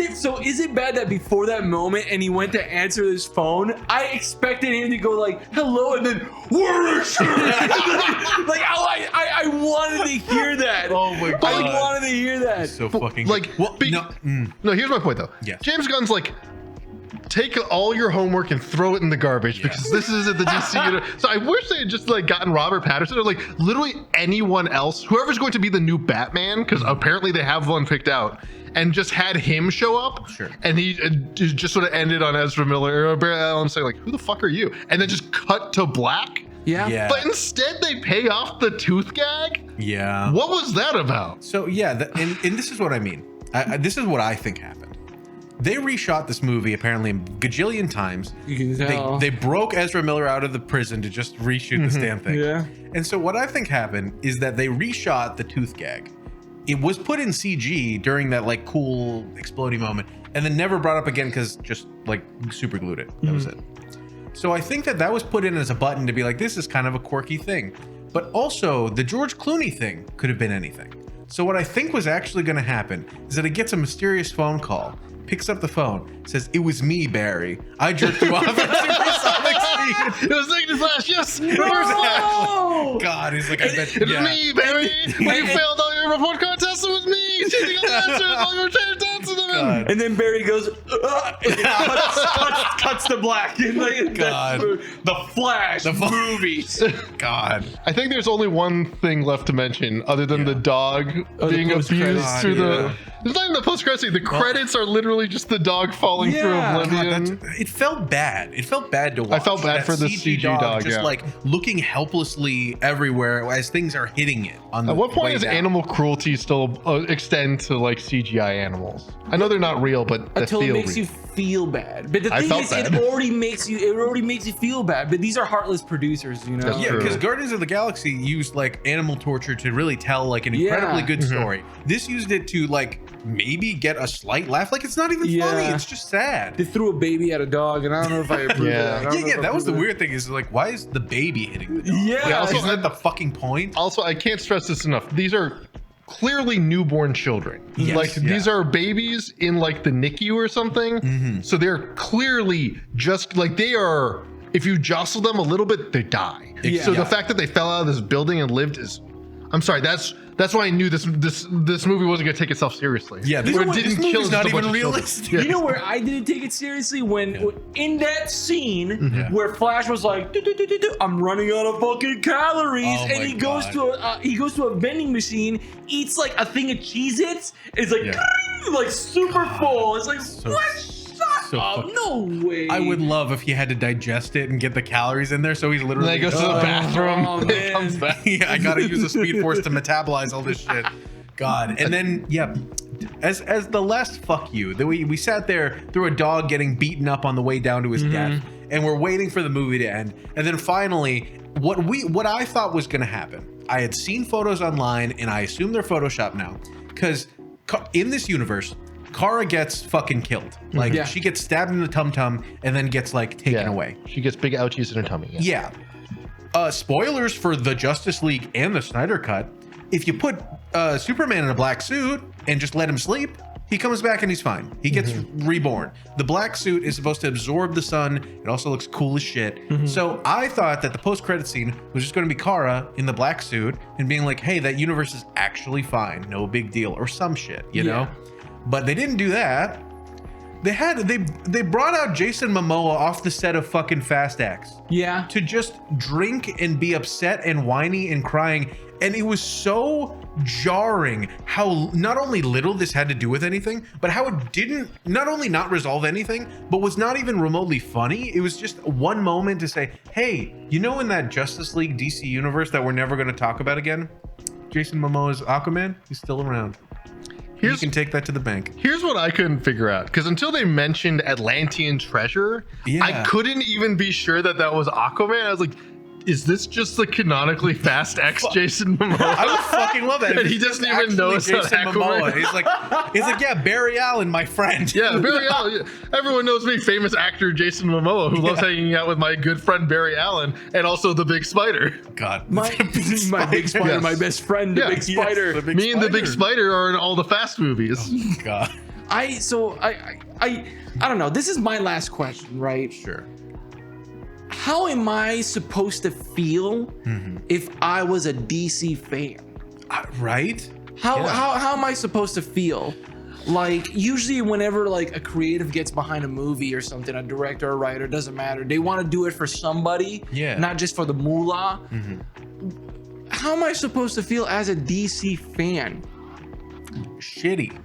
it bad that before that moment and he went to answer his phone, I expected him to go like, hello, and then, where is she? Like, I wanted to hear that. Oh my God. I wanted to hear that. so fucking Like, well, no, here's my point though. Yes. James Gunn's like, take all your homework and throw it in the garbage because this isn't the DCEU. So I wish they had just like gotten Robert Pattinson or like literally anyone else, whoever's going to be the new Batman, because apparently they have one picked out, and just had him show up. Sure. And he just sort of ended on Ezra Miller or Barry Allen saying like, who the fuck are you? And then just cut to black. Yeah. But instead they pay off the tooth gag. Yeah. What was that about? So yeah, and this is what I mean. This is what I think happened. They reshot this movie apparently a gajillion times. You can tell. They broke Ezra Miller out of the prison to just reshoot this damn thing. Yeah. And so what I think happened is that they reshot the tooth gag. It was put in CG during that like cool exploding moment, and then never brought up again because just like super glued it. That was it. So I think that was put in as a button to be like, this is kind of a quirky thing. But also the George Clooney thing could have been anything. So what I think was actually going to happen is that it gets a mysterious phone call, picks up the phone, says, "It was me, Barry. I jerked you off at supersonic speed." It was like the Flash, yes. No! God, he's like, I bet. It was me, Barry. When you failed all your report contests, it was me. Changing all the answers, all your change answers to them. And then Barry goes, and cuts to black. And like, God. The Flash movie. God. I think there's only one thing left to mention other than the dog being the abused post-credits, through the... There's not even the post-credits. The credits are literally just the dog falling through oblivion. It felt bad. It felt bad to watch. I felt bad That for the CG dog, just like looking helplessly everywhere as things are hitting it. On the At what point way does down. animal cruelty still extend to like CGI animals? I know they're not real, but they until feel it makes real. you feel bad. But the I thing felt is, bad. it already makes you feel bad. But these are heartless producers, you know. That's Yeah, true. because Guardians of the Galaxy used like animal torture to really tell like an incredibly good story. This used it to like maybe get a slight laugh. Like it's not even funny. It's just sad. They threw a baby at a dog, and I don't know if I approve of that. I don't know if I That was the approve of weird thing is like, why is the baby hitting the dog? Yeah, also, Isn't that the fucking point? Also, I can't stress this enough. These are clearly newborn children. Yes, Like these are babies in like the NICU or something. So they're clearly just like they are. If you jostle them a little bit, they die. Yeah. So the fact that they fell out of this building and lived is, I'm sorry. That's why I knew this movie wasn't gonna take itself seriously. Yeah, this, Where it this didn't movie's kill not just a even bunch of children. realistic. Yeah. You know where I didn't take it seriously when in that scene where Flash was like, "I'm running out of fucking calories," Oh and my he goes to a vending machine, eats like a thing of Cheez-Its, it's like like super full. It's like what? So Oh, no way. I would love if he had to digest it and get the calories in there, so he's literally And then he goes to the bathroom. Oh, and man. comes back. Yeah, I gotta use the Speed Force to metabolize all this shit. God. And then as the last fuck you, that we sat there through a dog getting beaten up on the way down to his death, and we're waiting for the movie to end. And then finally, what I thought was gonna happen, I had seen photos online, and I assume they're Photoshopped now, because in this universe, Kara gets fucking killed. Like she gets stabbed in the tum-tum and then gets like taken away. She gets big ouchies in her tummy. Yeah. Spoilers for the Justice League and the Snyder Cut. If you put Superman in a black suit and just let him sleep, he comes back and he's fine. He gets reborn. The black suit is supposed to absorb the sun. It also looks cool as shit. So I thought that the post-credit scene was just going to be Kara in the black suit and being like, hey, that universe is actually fine. No big deal. Or some shit, you know? But they didn't do that. They brought out Jason Momoa off the set of fucking Fast X. Yeah. To just drink and be upset and whiny and crying. And it was so jarring how not only little this had to do with anything, but how it didn't not only not resolve anything, but was not even remotely funny. It was just one moment to say, hey, you know, in that Justice League DC universe that we're never going to talk about again, Jason Momoa's Aquaman, he's still around. You can take that to the bank. Here's what I couldn't figure out, because until they mentioned Atlantean treasure, I couldn't even be sure that was Aquaman. I was like, is this just the canonically fast X Jason Momoa? I would fucking love that. And he doesn't even know it's Jason not Momoa. He's like, yeah, Barry Allen, my friend. Yeah, Barry Allen. Yeah. Everyone knows me, famous actor Jason Momoa, who loves hanging out with my good friend Barry Allen, and also the Big Spider. God, my Big Spider, yes. my best friend, the Big Spider. The Big me and the Big Spider are in all the Fast movies. Oh, God. I don't know. This is my last question, right? Sure. How am I supposed to feel if I was a DC fan? Right? How am I supposed to feel? Like, usually whenever like a creative gets behind a movie or something, a director or writer, doesn't matter, they want to do it for somebody, not just for the moolah. How am I supposed to feel as a DC fan? Shitty.